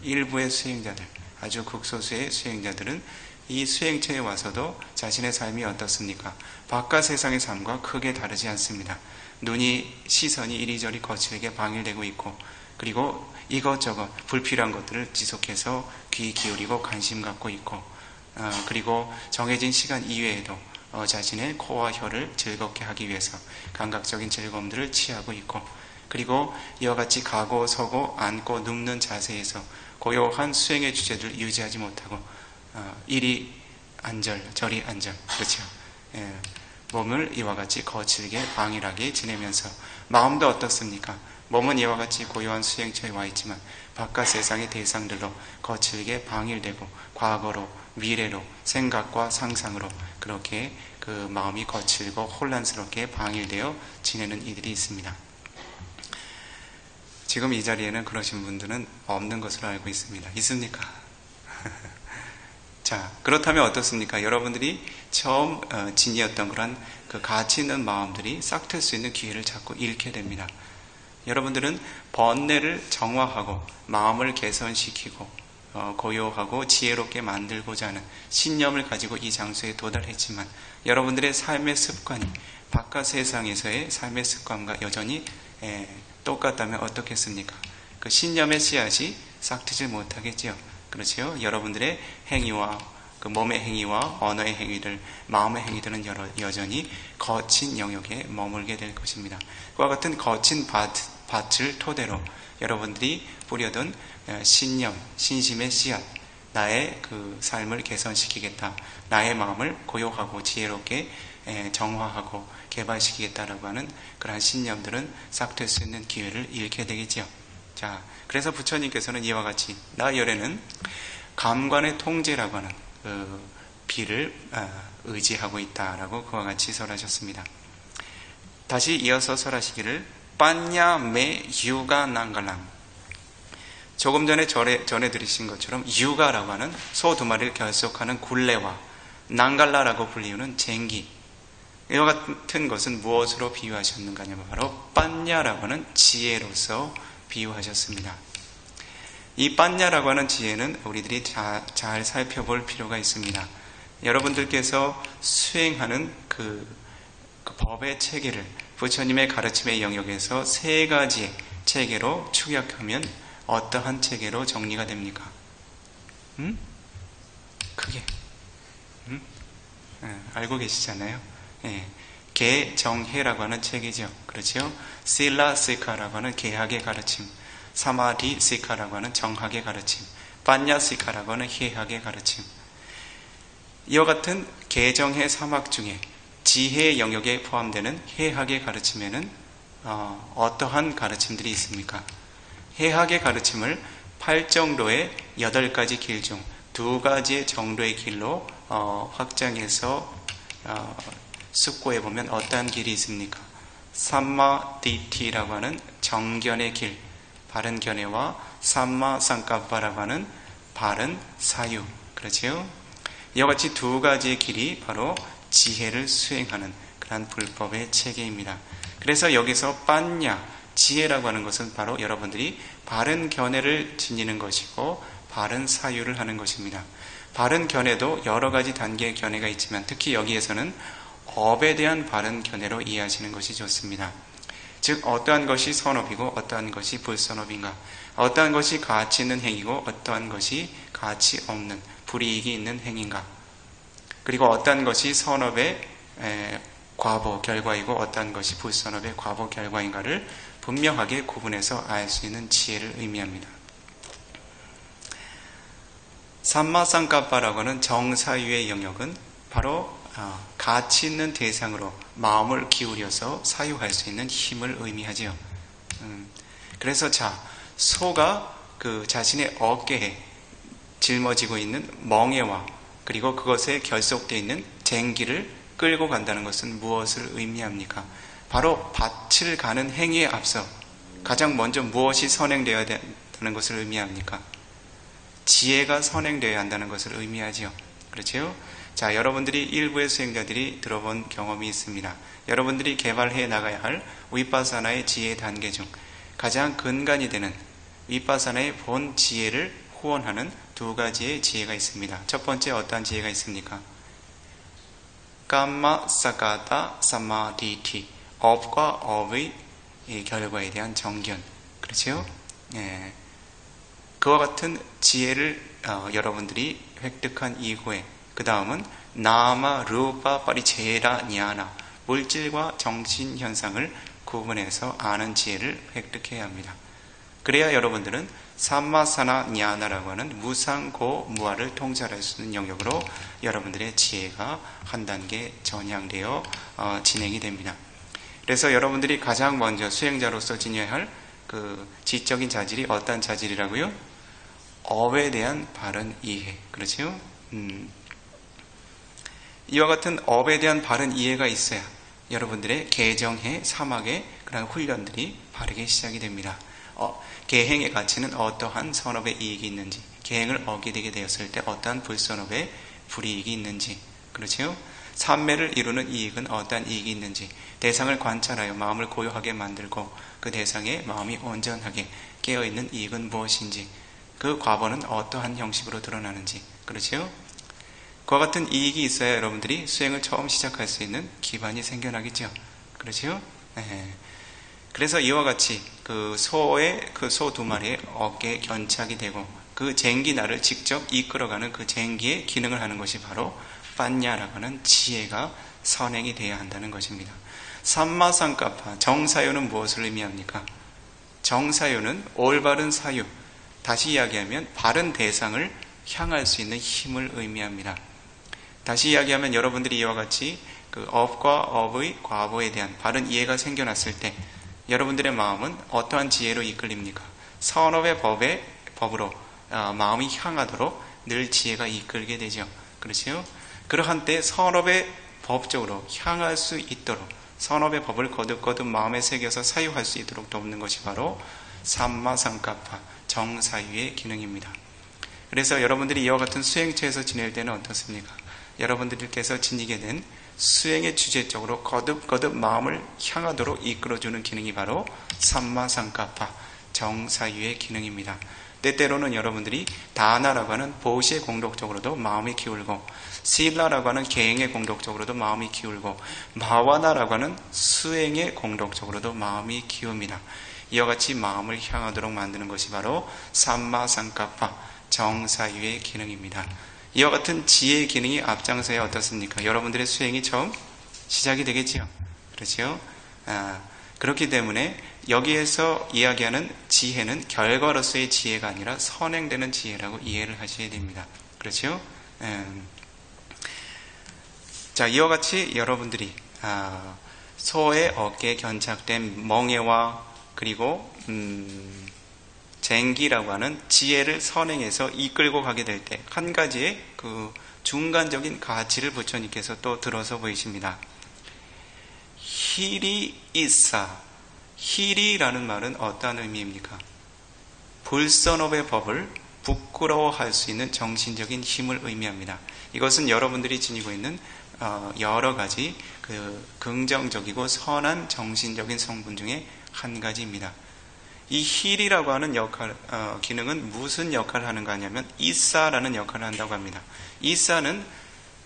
일부의 수행자들, 아주 극소수의 수행자들은 이 수행처에 와서도 자신의 삶이 어떻습니까? 바깥 세상의 삶과 크게 다르지 않습니다. 시선이 이리저리 거칠게 방일되고 있고, 그리고 이것저것 불필요한 것들을 지속해서 귀 기울이고 관심 갖고 있고, 그리고 정해진 시간 이외에도 자신의 코와 혀를 즐겁게 하기 위해서 감각적인 즐거움들을 취하고 있고, 그리고 이와 같이 가고 서고 앉고 눕는 자세에서 고요한 수행의 주제들을 유지하지 못하고 이리 안절 저리 안절, 그렇죠? 몸을 이와 같이 거칠게 방일하게 지내면서 마음도 어떻습니까? 몸은 이와 같이 고요한 수행처에 와 있지만 바깥 세상의 대상들로 거칠게 방일되고 과거로 미래로 생각과 상상으로 그렇게 그 마음이 거칠고 혼란스럽게 방일되어 지내는 이들이 있습니다. 지금 이 자리에는 그러신 분들은 없는 것으로 알고 있습니다. 있습니까? 자, 그렇다면 어떻습니까? 여러분들이 처음 지니었던 그런 그 가치 있는 마음들이 싹틀 수 있는 기회를 자꾸 잃게 됩니다. 여러분들은 번뇌를 정화하고 마음을 개선시키고 고요하고 지혜롭게 만들고자 하는 신념을 가지고 이 장소에 도달했지만 여러분들의 삶의 습관이 바깥 세상에서의 삶의 습관과 여전히 똑같다면 어떻겠습니까? 그 신념의 씨앗이 싹트지 못하겠지요. 그렇지요? 여러분들의 행위와 그 몸의 행위와 언어의 행위들, 마음의 행위들은 여전히 거친 영역에 머물게 될 것입니다. 그와 같은 거친 밭을 토대로 여러분들이 뿌려둔 신념, 신심의 씨앗, 나의 그 삶을 개선시키겠다, 나의 마음을 고요하고 지혜롭게 정화하고 개발시키겠다라고 하는 그러한 신념들은 싹될 수 있는 기회를 잃게 되겠지요. 자, 그래서 부처님께서는 이와 같이 나 열에는 감관의 통제라고 하는 그 비를 의지하고 있다라고 그와 같이 설하셨습니다. 다시 이어서 설하시기를 빠냐 메 유가 난갈람. 조금 전에 전해 들으신 것처럼 유가라고 하는 소 두 마리를 결속하는 굴레와 난갈라라고 불리우는 쟁기, 이와 같은 것은 무엇으로 비유하셨는가 하면 바로 빤냐라고 하는 지혜로서 비유하셨습니다. 이 빤냐라고 하는 지혜는 우리들이 잘 살펴볼 필요가 있습니다. 여러분들께서 수행하는 그 법의 체계를 부처님의 가르침의 영역에서 세 가지의 체계로 축약하면 어떠한 체계로 정리가 됩니까? 크게 알고 계시잖아요. 개정해라고 하는 체계죠. 그렇죠? 실라 시카라고 하는 개학의 가르침, 사마디 시카라고 하는 정학의 가르침, 빠냐 시카라고 하는 해학의 가르침. 이와 같은 개정해 사막 중에 지혜 영역에 포함되는 해학의 가르침에는 어떠한 가르침들이 있습니까? 해학의 가르침을 8정도의 8가지 길 중 2가지 정도의 길로 확장해서 숙고해 보면 어떠한 길이 있습니까? 삼마디티라고 하는 정견의 길, 바른 견해와 삼마상카파라고 하는 바른 사유. 그렇지요? 이와 같이 2가지의 길이 바로 지혜를 수행하는 그러한 불법의 체계입니다. 그래서 여기서 빤냐, 지혜라고 하는 것은 바로 여러분들이 바른 견해를 지니는 것이고 바른 사유를 하는 것입니다. 바른 견해도 여러 가지 단계의 견해가 있지만 특히 여기에서는 업에 대한 바른 견해로 이해하시는 것이 좋습니다. 즉 어떠한 것이 선업이고 어떠한 것이 불선업인가, 어떠한 것이 가치 있는 행위고 어떠한 것이 가치 없는 불이익이 있는 행위인가, 그리고 어떠한 것이 선업의 과보 결과이고 어떠한 것이 불선업의 과보 결과인가를 분명하게 구분해서 알 수 있는 지혜를 의미합니다. 삼마상카파라고 하는 정사유의 영역은 바로 가치 있는 대상으로 마음을 기울여서 사유할 수 있는 힘을 의미하지요. 그래서 소가 그 자신의 어깨에 짊어지고 있는 멍에와 그리고 그것에 결속되어 있는 쟁기를 끌고 간다는 것은 무엇을 의미합니까? 바로 밭을 가는 행위에 앞서 가장 먼저 무엇이 선행되어야 한다는 것을 의미합니까? 지혜가 선행되어야 한다는 것을 의미하지요. 그렇죠? 자, 여러분들이 일부의 수행자들이 들어본 경험이 있습니다. 여러분들이 개발해 나가야 할 위파사나의 지혜 단계 중 가장 근간이 되는 위파사나의 본 지혜를 후원하는 2가지의 지혜가 있습니다. 첫 번째 어떠한 지혜가 있습니까? 감마 사카타 사마디티, 업과 업의 결과에 대한 정견. 그렇죠? 그와 같은 지혜를 여러분들이 획득한 이후에 그 다음은 나마 루파 파리체라 니아나, 물질과 정신 현상을 구분해서 아는 지혜를 획득해야 합니다. 그래야 여러분들은 삼마사나 니아나라고 하는 무상고 무아를 통찰할 수 있는 영역으로 여러분들의 지혜가 한 단계 전향되어 진행이 됩니다. 그래서 여러분들이 가장 먼저 수행자로서 지녀야 할 그 지적인 자질이 어떤 자질이라고요? 업에 대한 바른 이해. 그렇죠? 이와 같은 업에 대한 바른 이해가 있어야 여러분들의 개정해 사막의 그런 훈련들이 바르게 시작이 됩니다. 계행의 가치는 어떠한 선업의 이익이 있는지, 계행을 어기게 되었을 때 어떠한 불선업의 불이익이 있는지, 그렇죠? 삼매를 이루는 이익은 어떠한 이익이 있는지, 대상을 관찰하여 마음을 고요하게 만들고 그 대상에 마음이 온전하게 깨어있는 이익은 무엇인지, 그 과보는 어떠한 형식으로 드러나는지, 그렇죠? 그와 같은 이익이 있어야 여러분들이 수행을 처음 시작할 수 있는 기반이 생겨나겠죠. 그렇죠? 그래서 이와 같이 그 소의 그 소 2마리의 어깨에 견착이 되고 그 쟁기나를 직접 이끌어가는 그 쟁기의 기능을 하는 것이 바로 빤냐라고 하는 지혜가 선행이 되어야 한다는 것입니다. 삼마상카파, 정사유는 무엇을 의미합니까? 정사유는 올바른 사유, 다시 이야기하면 바른 대상을 향할 수 있는 힘을 의미합니다. 다시 이야기하면 여러분들이 이와 같이 그 업과 업의 과보에 대한 바른 이해가 생겨났을 때 여러분들의 마음은 어떠한 지혜로 이끌립니까? 선업의 법으로 마음이 향하도록 늘 지혜가 이끌게 되죠. 그렇죠? 그러한 때 선업의 법적으로 향할 수 있도록 선업의 법을 거듭거듭 마음에 새겨서 사유할 수 있도록 돕는 것이 바로 삼마상카파, 정사유의 기능입니다. 그래서 여러분들이 이와 같은 수행처에서 지낼 때는 어떻습니까? 여러분들께서 지니게 된 수행의 주제적으로 거듭거듭 마음을 향하도록 이끌어주는 기능이 바로 삼마상카파, 정사유의 기능입니다. 때때로는 여러분들이 다나라고 하는 보시의 공덕적으로도 마음이 기울고, 실라라고 하는 계행의 공덕적으로도 마음이 기울고, 마와나라고 하는 수행의 공덕적으로도 마음이 기웁니다. 이와 같이 마음을 향하도록 만드는 것이 바로 삼마상카파, 정사유의 기능입니다. 이와 같은 지혜의 기능이 앞장서야 어떻습니까? 여러분들의 수행이 처음 시작이 되겠지요. 그렇죠? 그렇기 때문에 여기에서 이야기하는 지혜는 결과로서의 지혜가 아니라 선행되는 지혜라고 이해를 하셔야 됩니다. 그렇죠? 자, 이와 같이 여러분들이 소의 어깨에 견착된 멍에와 그리고 쟁기라고 하는 지혜를 선행해서 이끌고 가게 될 때 한 가지의 그 중간적인 가치를 부처님께서 또 들어서 보이십니다. 힐이 있사. 힐이라는 말은 어떠한 의미입니까? 불선업의 법을 부끄러워할 수 있는 정신적인 힘을 의미합니다. 이것은 여러분들이 지니고 있는 여러 가지 그 긍정적이고 선한 정신적인 성분 중에 한 가지입니다. 이 힐이라고 하는 기능은 무슨 역할을 하는가 하냐면 이사라는 역할을 한다고 합니다. 이사는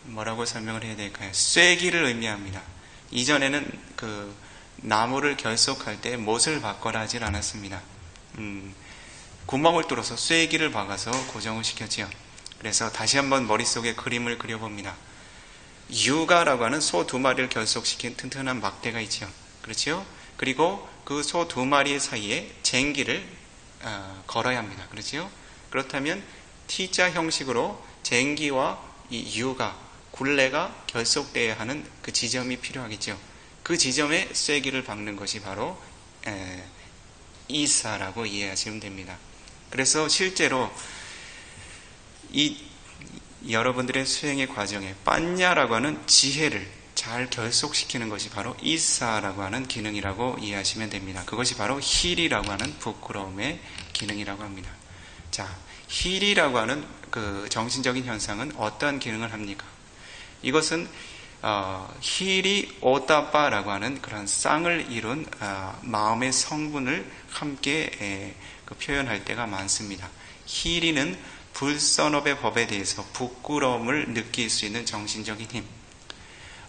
뭐라고 설명을 해야 될까요? 쐐기를 의미합니다. 이전에는 그 나무를 결속할 때 못을 바꿔라 하질 않았습니다. 구멍을 뚫어서 쐐기를 박아서 고정을 시켰지요. 그래서 다시 한번 머릿속에 그림을 그려봅니다. 유가라고 하는 소 2마리를 결속시킨 튼튼한 막대가 있죠. 그렇죠? 그리고 그 소 2마리 사이에 쟁기를 걸어야 합니다. 그렇죠? 그렇다면 T자 형식으로 쟁기와 이 유가, 굴레가 결속되어야 하는 그 지점이 필요하겠죠. 그 지점에 쐐기를 박는 것이 바로 이사라고 이해하시면 됩니다. 그래서 실제로 이 여러분들의 수행의 과정에 빠냐라고 하는 지혜를 잘 결속시키는 것이 바로 이사라고 하는 기능이라고 이해하시면 됩니다. 그것이 바로 힐이라고 하는 부끄러움의 기능이라고 합니다. 자, 힐이라고 하는 그 정신적인 현상은 어떠한 기능을 합니까? 이것은 힐이 오타빠라고 하는 그런 쌍을 이룬 마음의 성분을 함께 표현할 때가 많습니다. 힐이는 불선업의 법에 대해서 부끄러움을 느낄 수 있는 정신적인 힘,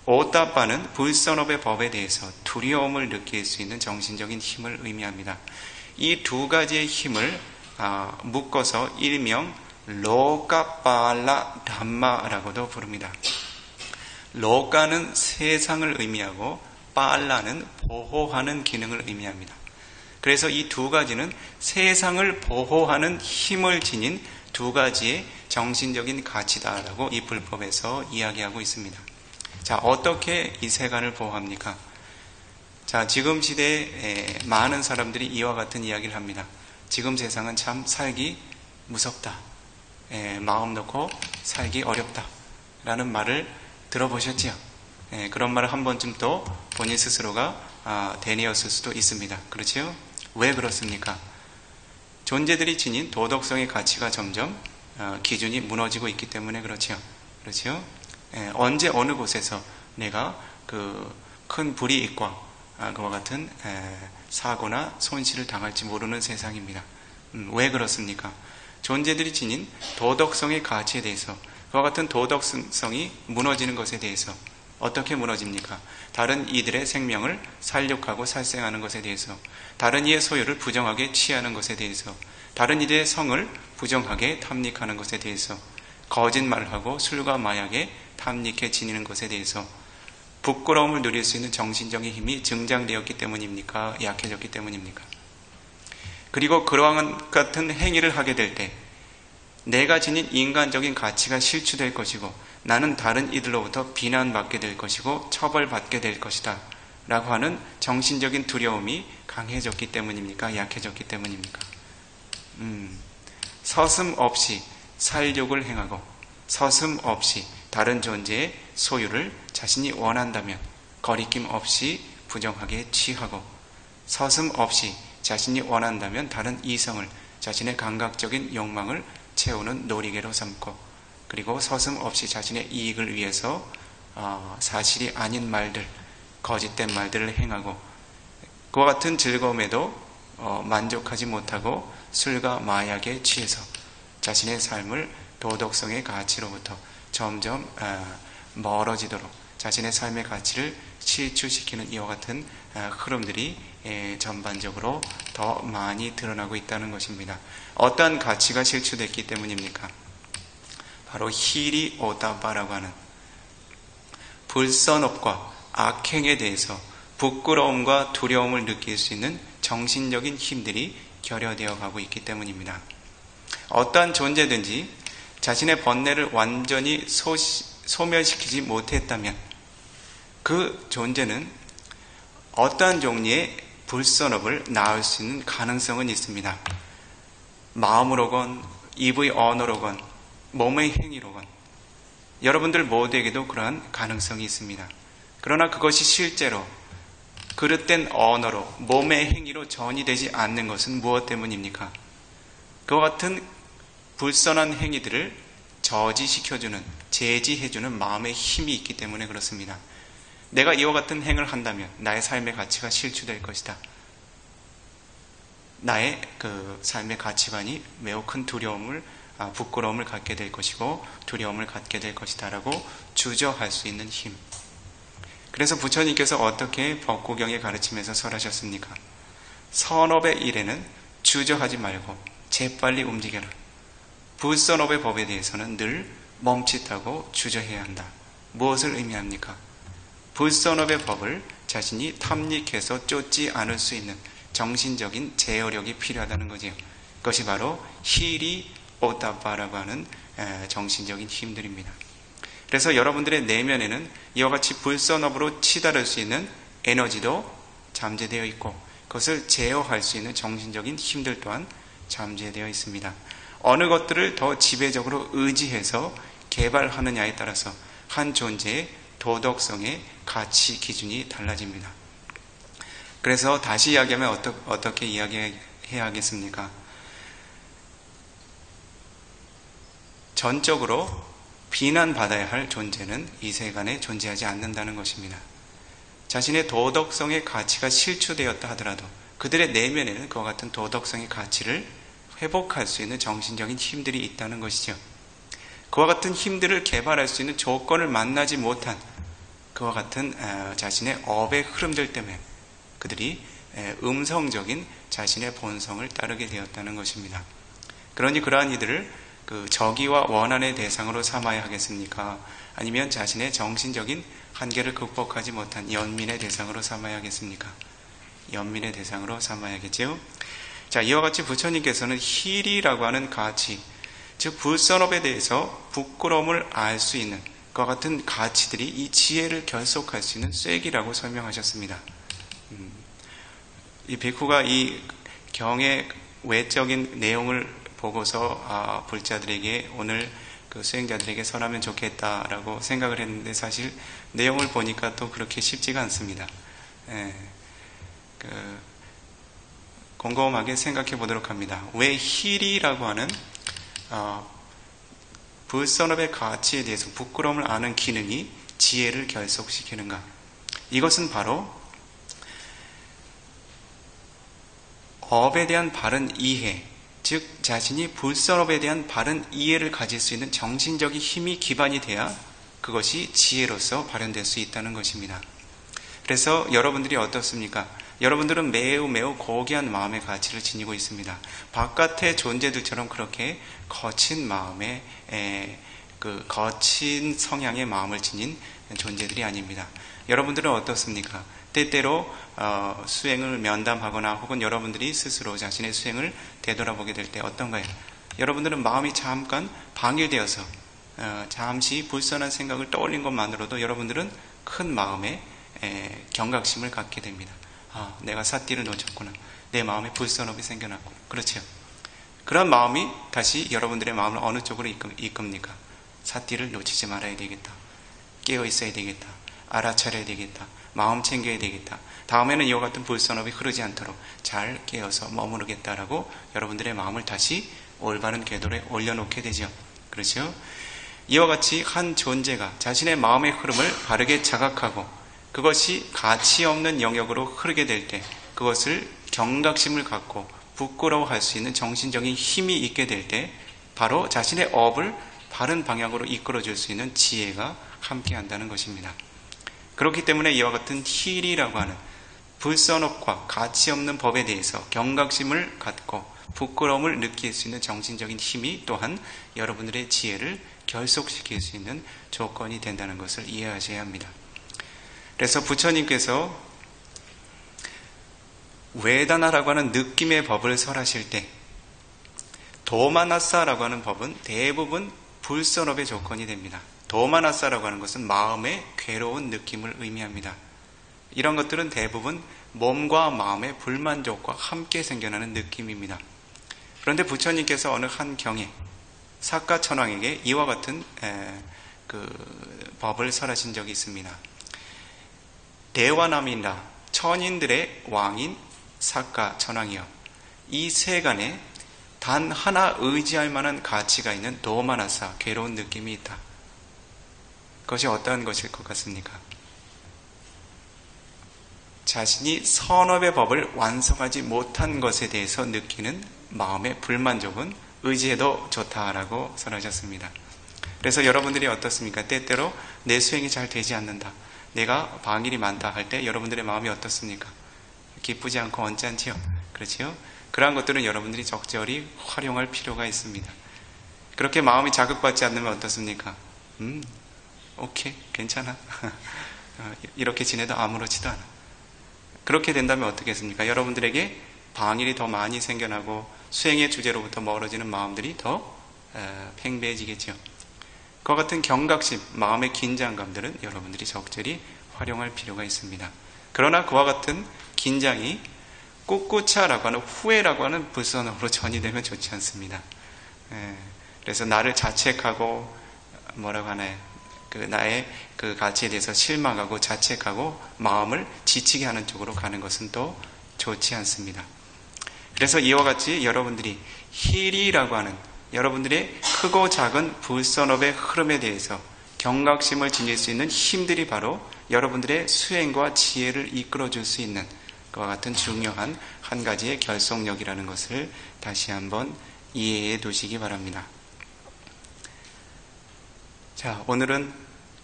오타빠는 불선업의 법에 대해서 두려움을 느낄 수 있는 정신적인 힘을 의미합니다. 이 두 가지의 힘을 묶어서 일명 로카팔라 담마라고도 부릅니다. 로카는 세상을 의미하고 팔라는 보호하는 기능을 의미합니다. 그래서 이 두 가지는 세상을 보호하는 힘을 지닌 두 가지의 정신적인 가치다라고 이 불법에서 이야기하고 있습니다. 자, 어떻게 이 세간을 보호합니까? 자, 지금 시대에 많은 사람들이 이와 같은 이야기를 합니다. 지금 세상은 참 살기 무섭다. 마음 놓고 살기 어렵다. 라는 말을 들어보셨지요? 그런 말을 한 번쯤 또 본인 스스로가 되뇌었을 수도 있습니다. 그렇지요? 왜 그렇습니까? 존재들이 지닌 도덕성의 가치가 점점 기준이 무너지고 있기 때문에 그렇지요. 그렇지요? 언제 어느 곳에서 내가 그 큰 불이익과 그와 같은 사고나 손실을 당할지 모르는 세상입니다. 왜 그렇습니까? 존재들이 지닌 도덕성의 가치에 대해서 그와 같은 도덕성이 무너지는 것에 대해서 어떻게 무너집니까? 다른 이들의 생명을 살육하고 살생하는 것에 대해서, 다른 이의 소유를 부정하게 취하는 것에 대해서, 다른 이들의 성을 부정하게 탐닉하는 것에 대해서, 거짓말을 하고 술과 마약에 탐닉해 지니는 것에 대해서 부끄러움을 누릴 수 있는 정신적인 힘이 증장되었기 때문입니까? 약해졌기 때문입니까? 그리고 그러한 같은 행위를 하게 될 때 내가 지닌 인간적인 가치가 실추될 것이고 나는 다른 이들로부터 비난받게 될 것이고 처벌받게 될 것이다 라고 하는 정신적인 두려움이 강해졌기 때문입니까? 약해졌기 때문입니까? 서슴없이 살욕을 행하고 서슴없이 다른 존재의 소유를 자신이 원한다면 거리낌 없이 부정하게 취하고, 서슴없이 자신이 원한다면 다른 이성을 자신의 감각적인 욕망을 채우는 놀이개로 삼고, 그리고 서슴없이 자신의 이익을 위해서 사실이 아닌 말들, 거짓된 말들을 행하고 그와 같은 즐거움에도 만족하지 못하고 술과 마약에 취해서 자신의 삶을 도덕성의 가치로부터 점점 멀어지도록 자신의 삶의 가치를 실추시키는 이와 같은 흐름들이 전반적으로 더 많이 드러나고 있다는 것입니다. 어떠한 가치가 실추됐기 때문입니까? 바로 히리 오다바라고 하는 불선업과 악행에 대해서 부끄러움과 두려움을 느낄 수 있는 정신적인 힘들이 결여되어 가고 있기 때문입니다. 어떠한 존재든지 자신의 번뇌를 완전히 소멸시키지 못했다면 그 존재는 어떠한 종류의 불선업을 낳을 수 있는 가능성은 있습니다. 마음으로건 입의 언어로건 몸의 행위로건 여러분들 모두에게도 그러한 가능성이 있습니다. 그러나 그것이 실제로 그릇된 언어로 몸의 행위로 전이되지 않는 것은 무엇 때문입니까? 그와 같은 불선한 행위들을 저지시켜주는, 제지해주는 마음의 힘이 있기 때문에 그렇습니다. 내가 이와 같은 행을 한다면 나의 삶의 가치가 실추될 것이다. 나의 그 삶의 가치관이 매우 큰 부끄러움을 갖게 될 것이고 두려움을 갖게 될 것이다 라고 주저할 수 있는 힘. 그래서 부처님께서 어떻게 법구경의 가르침에서 설하셨습니까? 선업의 일에는 주저하지 말고 재빨리 움직여라. 불선업의 법에 대해서는 늘 멈칫하고 주저해야 한다. 무엇을 의미합니까? 불선업의 법을 자신이 탐닉해서 쫓지 않을 수 있는 정신적인 제어력이 필요하다는 거지요. 그것이 바로 히리 오다바라고 하는 정신적인 힘들입니다. 그래서 여러분들의 내면에는 이와 같이 불선업으로 치달을 수 있는 에너지도 잠재되어 있고 그것을 제어할 수 있는 정신적인 힘들 또한 잠재되어 있습니다. 어느 것들을 더 지배적으로 의지해서 개발하느냐에 따라서 한 존재의 도덕성의 가치 기준이 달라집니다. 그래서 다시 이야기하면 어떻게 이야기해야 하겠습니까? 전적으로 비난받아야 할 존재는 이 세간에 존재하지 않는다는 것입니다. 자신의 도덕성의 가치가 실추되었다 하더라도 그들의 내면에는 그와 같은 도덕성의 가치를 회복할 수 있는 정신적인 힘들이 있다는 것이죠. 그와 같은 힘들을 개발할 수 있는 조건을 만나지 못한 그와 같은 자신의 업의 흐름들 때문에 그들이 음성적인 자신의 본성을 따르게 되었다는 것입니다. 그러니 그러한 이들을 그 적의와 원한의 대상으로 삼아야 하겠습니까? 아니면 자신의 정신적인 한계를 극복하지 못한 연민의 대상으로 삼아야 하겠습니까? 연민의 대상으로 삼아야겠지요? 자, 이와 같이 부처님께서는 히리라고 하는 가치, 즉 불선업에 대해서 부끄러움을 알 수 있는 그와 같은 가치들이 이 지혜를 결속할 수 있는 쐐기라고 설명하셨습니다. 이 비쿠가 이 경의 외적인 내용을 보고서 불자들에게 오늘 그 수행자들에게 설하면 좋겠다라고 생각을 했는데 사실 내용을 보니까 또 그렇게 쉽지가 않습니다. 곰곰하게 생각해 보도록 합니다. 왜 히리라고 하는 불선업의 가치에 대해서 부끄러움을 아는 기능이 지혜를 결속시키는가? 이것은 바로 업에 대한 바른 이해, 즉 자신이 불선업에 대한 바른 이해를 가질 수 있는 정신적인 힘이 기반이 돼야 그것이 지혜로서 발현될 수 있다는 것입니다. 그래서 여러분들이 어떻습니까? 여러분들은 매우 고귀한 마음의 가치를 지니고 있습니다. 바깥의 존재들처럼 그렇게 거친 마음의 그 거친 성향의 마음을 지닌 존재들이 아닙니다. 여러분들은 어떻습니까? 때때로 수행을 면담하거나 혹은 여러분들이 스스로 자신의 수행을 되돌아보게 될 때 어떤가요? 여러분들은 마음이 잠깐 방해되어서 잠시 불선한 생각을 떠올린 것만으로도 여러분들은 큰 마음의 경각심을 갖게 됩니다. 내가 사띠를 놓쳤구나. 내 마음에 불선업이 생겨났구나. 그렇죠? 그런 마음이 다시 여러분들의 마음을 어느 쪽으로 이끕니까? 사띠를 놓치지 말아야 되겠다. 깨어 있어야 되겠다. 알아차려야 되겠다. 마음 챙겨야 되겠다. 다음에는 이와 같은 불선업이 흐르지 않도록 잘 깨어서 머무르겠다라고 여러분들의 마음을 다시 올바른 궤도에 올려놓게 되죠. 그렇죠? 이와 같이 한 존재가 자신의 마음의 흐름을 바르게 자각하고 그것이 가치 없는 영역으로 흐르게 될 때 그것을 경각심을 갖고 부끄러워할 수 있는 정신적인 힘이 있게 될 때 바로 자신의 업을 바른 방향으로 이끌어줄 수 있는 지혜가 함께한다는 것입니다. 그렇기 때문에 이와 같은 힐이라고 하는 불선업과 가치 없는 법에 대해서 경각심을 갖고 부끄러움을 느낄 수 있는 정신적인 힘이 또한 여러분들의 지혜를 결속시킬 수 있는 조건이 된다는 것을 이해하셔야 합니다. 그래서 부처님께서 웨다나라고 하는 느낌의 법을 설하실 때 도마나사라고 하는 법은 대부분 불선업의 조건이 됩니다. 도마나사라고 하는 것은 마음의 괴로운 느낌을 의미합니다. 이런 것들은 대부분 몸과 마음의 불만족과 함께 생겨나는 느낌입니다. 그런데 부처님께서 어느 한 경에 사가천왕에게 이와 같은 법을 설하신 적이 있습니다. 대화남인라 천인들의 왕인 사가천왕이여, 이 세간에 단 하나 의지할 만한 가치가 있는 도마나사, 괴로운 느낌이 있다. 그것이 어떠한 것일 것 같습니까? 자신이 선업의 법을 완성하지 못한 것에 대해서 느끼는 마음의 불만족은 의지해도 좋다라고 설하셨습니다. 그래서 여러분들이 어떻습니까? 때때로 내 수행이 잘 되지 않는다, 내가 방일이 많다 할 때 여러분들의 마음이 어떻습니까? 기쁘지 않고 언짢지요? 그렇지요? 그러한 것들은 여러분들이 적절히 활용할 필요가 있습니다. 그렇게 마음이 자극받지 않으면 어떻습니까? 오케이, 괜찮아. 이렇게 지내도 아무렇지도 않아. 그렇게 된다면 어떻겠습니까? 여러분들에게 방일이 더 많이 생겨나고 수행의 주제로부터 멀어지는 마음들이 더 팽배해지겠죠. 그와 같은 경각심, 마음의 긴장감들은 여러분들이 적절히 활용할 필요가 있습니다. 그러나 그와 같은 긴장이 꿋꿋차라고 하는 후회라고 하는 불선업으로 전이되면 좋지 않습니다. 그래서 나를 자책하고 뭐라고 하나요? 나의 그 가치에 대해서 실망하고 자책하고 마음을 지치게 하는 쪽으로 가는 것은 또 좋지 않습니다. 그래서 이와 같이 여러분들이 힐이라고 하는 여러분들의 크고 작은 불선업의 흐름에 대해서 경각심을 지닐 수 있는 힘들이 바로 여러분들의 수행과 지혜를 이끌어줄 수 있는 그와 같은 중요한 한 가지의 결속력이라는 것을 다시 한번 이해해 두시기 바랍니다. 자, 오늘은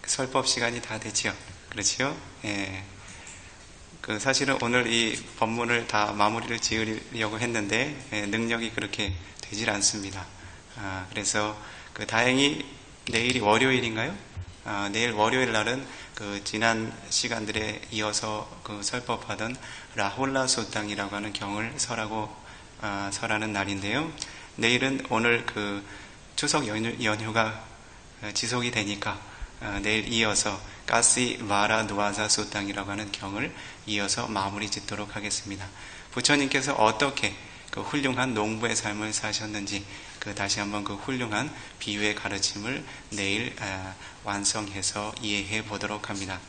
설법 시간이 다 됐죠? 그렇지요? 예. 사실은 오늘 이 법문을 다 마무리를 지으려고 했는데 능력이 그렇게 되질 않습니다. 그래서 다행히 내일이 월요일인가요? 내일 월요일 날은 지난 시간들에 이어서 설법하던 라홀라 소땅이라고 하는 경을 설하는 날인데요. 내일은 오늘 추석 연휴가 지속이 되니까 내일 이어서 가시 마라 누아사 소땅이라고 하는 경을 이어서 마무리 짓도록 하겠습니다. 부처님께서 어떻게 훌륭한 농부의 삶을 사셨는지 다시 한번 훌륭한 비유의 가르침을 내일 완성해서 이해해 보도록 합니다.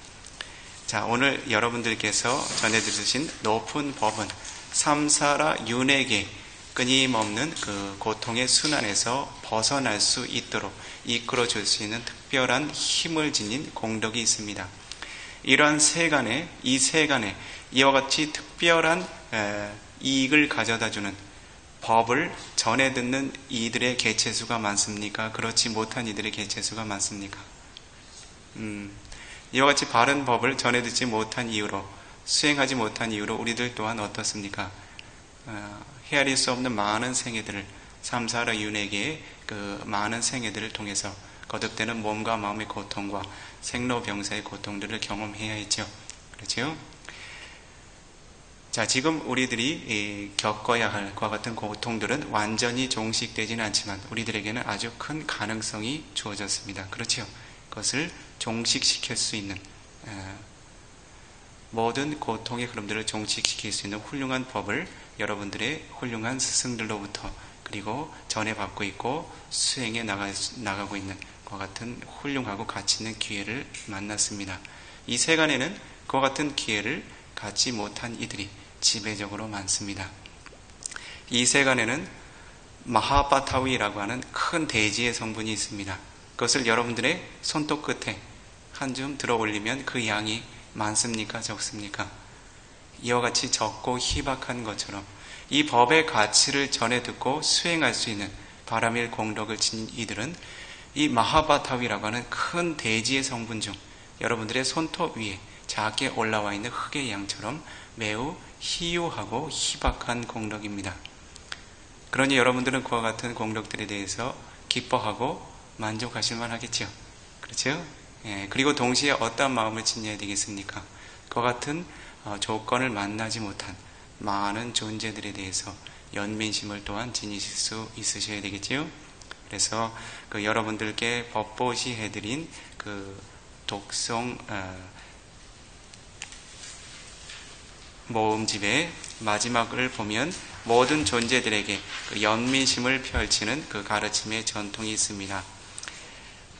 자, 오늘 여러분들께서 전해 들으신 높은 법은 삼사라 윤회계, 끊임없는 고통의 순환에서 벗어날 수 있도록 이끌어 줄 수 있는 특별한 힘을 지닌 공덕이 있습니다. 이러한 이 세간에 이와 같이 특별한 이익을 가져다주는 법을 전해 듣는 이들의 개체수가 많습니까? 그렇지 못한 이들의 개체수가 많습니까? 이와 같이 바른 법을 전해 듣지 못한 이유로, 수행하지 못한 이유로 우리들 또한 어떻습니까? 헤아릴 수 없는 많은 생애들을, 삼사라 윤회계의 많은 생애들을 통해서 거듭되는 몸과 마음의 고통과 생로병사의 고통들을 경험해야 했죠. 그렇죠? 자, 지금 우리들이 겪어야 할 그와 같은 고통들은 완전히 종식되지는 않지만 우리들에게는 아주 큰 가능성이 주어졌습니다. 그렇죠? 그것을 종식시킬 수 있는 모든 고통의 흐름들을 종식시킬 수 있는 훌륭한 법을 여러분들의 훌륭한 스승들로부터 그리고 전해받고 있고 수행해 나가고 있는 그와 같은 훌륭하고 가치 있는 기회를 만났습니다. 이 세간에는 그와 같은 기회를 갖지 못한 이들이 지배적으로 많습니다. 이 세간에는 마하바타위라고 하는 큰 대지의 성분이 있습니다. 그것을 여러분들의 손톱 끝에 한 줌 들어 올리면 그 양이 많습니까? 적습니까? 이와 같이 적고 희박한 것처럼 이 법의 가치를 전해 듣고 수행할 수 있는 바라밀 공덕을 지닌 이들은 이 마하바타위라고 하는 큰 대지의 성분 중 여러분들의 손톱 위에 작게 올라와 있는 흙의 양처럼 매우 희유하고 희박한 공덕입니다. 그러니 여러분들은 그와 같은 공덕들에 대해서 기뻐하고 만족하실 만하겠죠. 그렇죠? 그리고 동시에 어떤 마음을 지녀야 되겠습니까? 그와 같은 조건을 만나지 못한 많은 존재들에 대해서 연민심을 또한 지니실 수 있으셔야 되겠지요. 그래서 여러분들께 법보시 해드린 독송 모음집의 마지막을 보면 모든 존재들에게 연민심을 펼치는 가르침의 전통이 있습니다.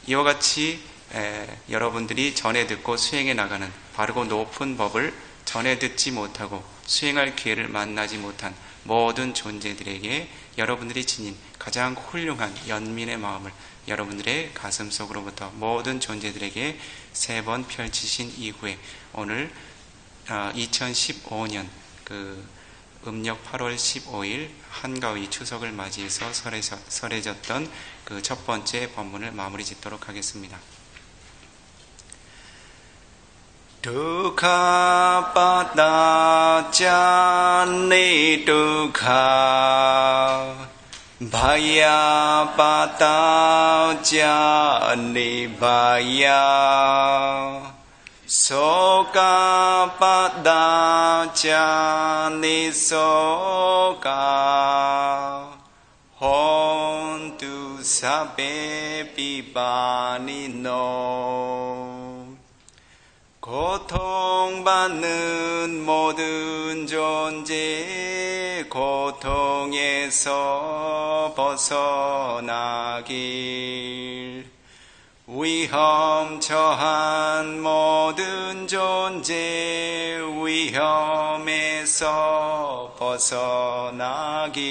이와 같이 여러분들이 전해 듣고 수행해 나가는 바르고 높은 법을 전해 듣지 못하고 수행할 기회를 만나지 못한 모든 존재들에게 여러분들이 지닌 가장 훌륭한 연민의 마음을 여러분들의 가슴 속으로부터 모든 존재들에게 3번 펼치신 이후에 오늘 2015년 음력 8월 15일 한가위 추석을 맞이해서 설해졌던 첫 번째 법문을 마무리 짓도록 하겠습니다. 두카 빠따짜니 두카 바야 빠따짜니 바야 소카 빠따짜니 소카 혼두 사베 비바니노 고통받는 모든 존재 고통에서 벗어나길 위험 처한 모든 존재 위험에서 벗어나길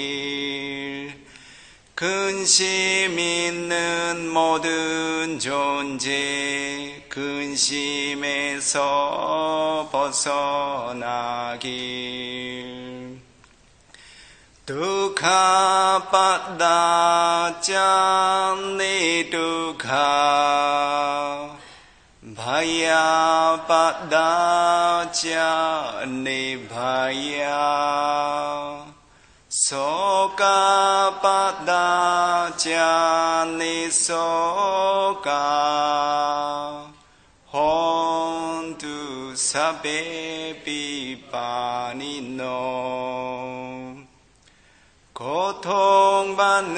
근심 있는 모든 존재 근심에서 벗어나길 두카 빠따짜니 두카 바야 빠따짜니 바야 소카 빠따짜니 소카 혼두 사베 비바니노 고통받는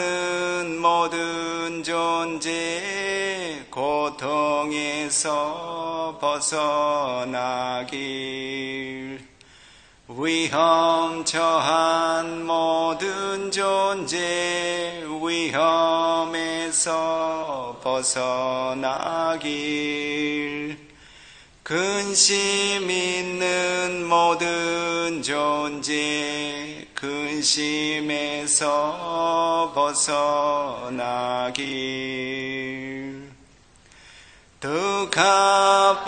모든 존재 고통에서 벗어나길 위험 처한 모든 존재 위험에서 벗어나길 근심 있는 모든 존재 근심에서 벗어나길 두카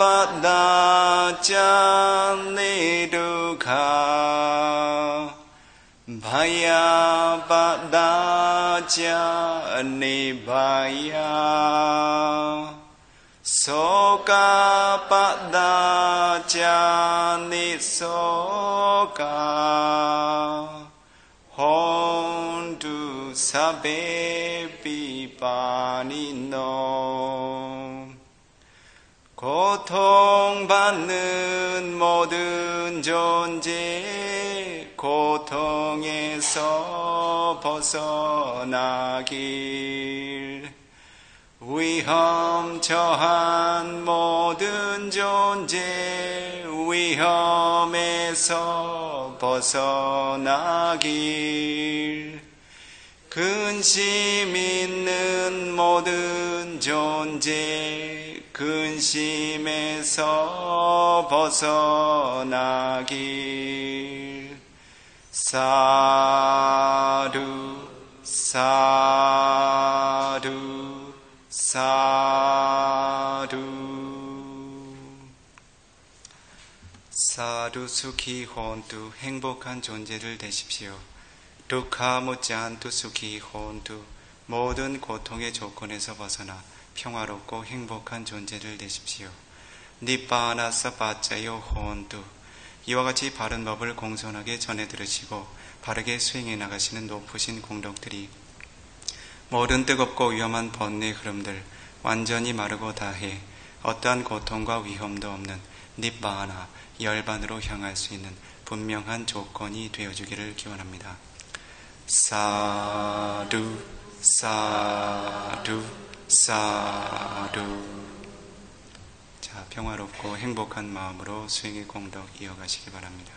빠따짜니 두카 바야 빠따짜니 바야 소카 빠따짜니 소카 혼두 사베 비바니노 고통받는 모든 존재 고통에서 벗어나길 위험 처한 모든 존재 위험에서 벗어나길 근심 있는 모든 존재 근심에서 벗어나길 사두 사두 사두 사두 수키 혼투 행복한 존재들 되십시오. 두카 무짠투 수키 혼투 모든 고통의 조건에서 벗어나 평화롭고 행복한 존재들 되십시오. 니빠나사 빠짜요 혼투 이와 같이 바른 법을 공손하게 전해 들으시고 바르게 수행해 나가시는 높으신 공덕들이 모든 뜨겁고 위험한 번뇌의 흐름들 완전히 마르고 다해 어떠한 고통과 위험도 없는 니바나 열반으로 향할 수 있는 분명한 조건이 되어주기를 기원합니다. 사두 사두 사두. 자, 평화롭고 행복한 마음으로 수행의 공덕 이어가시기 바랍니다.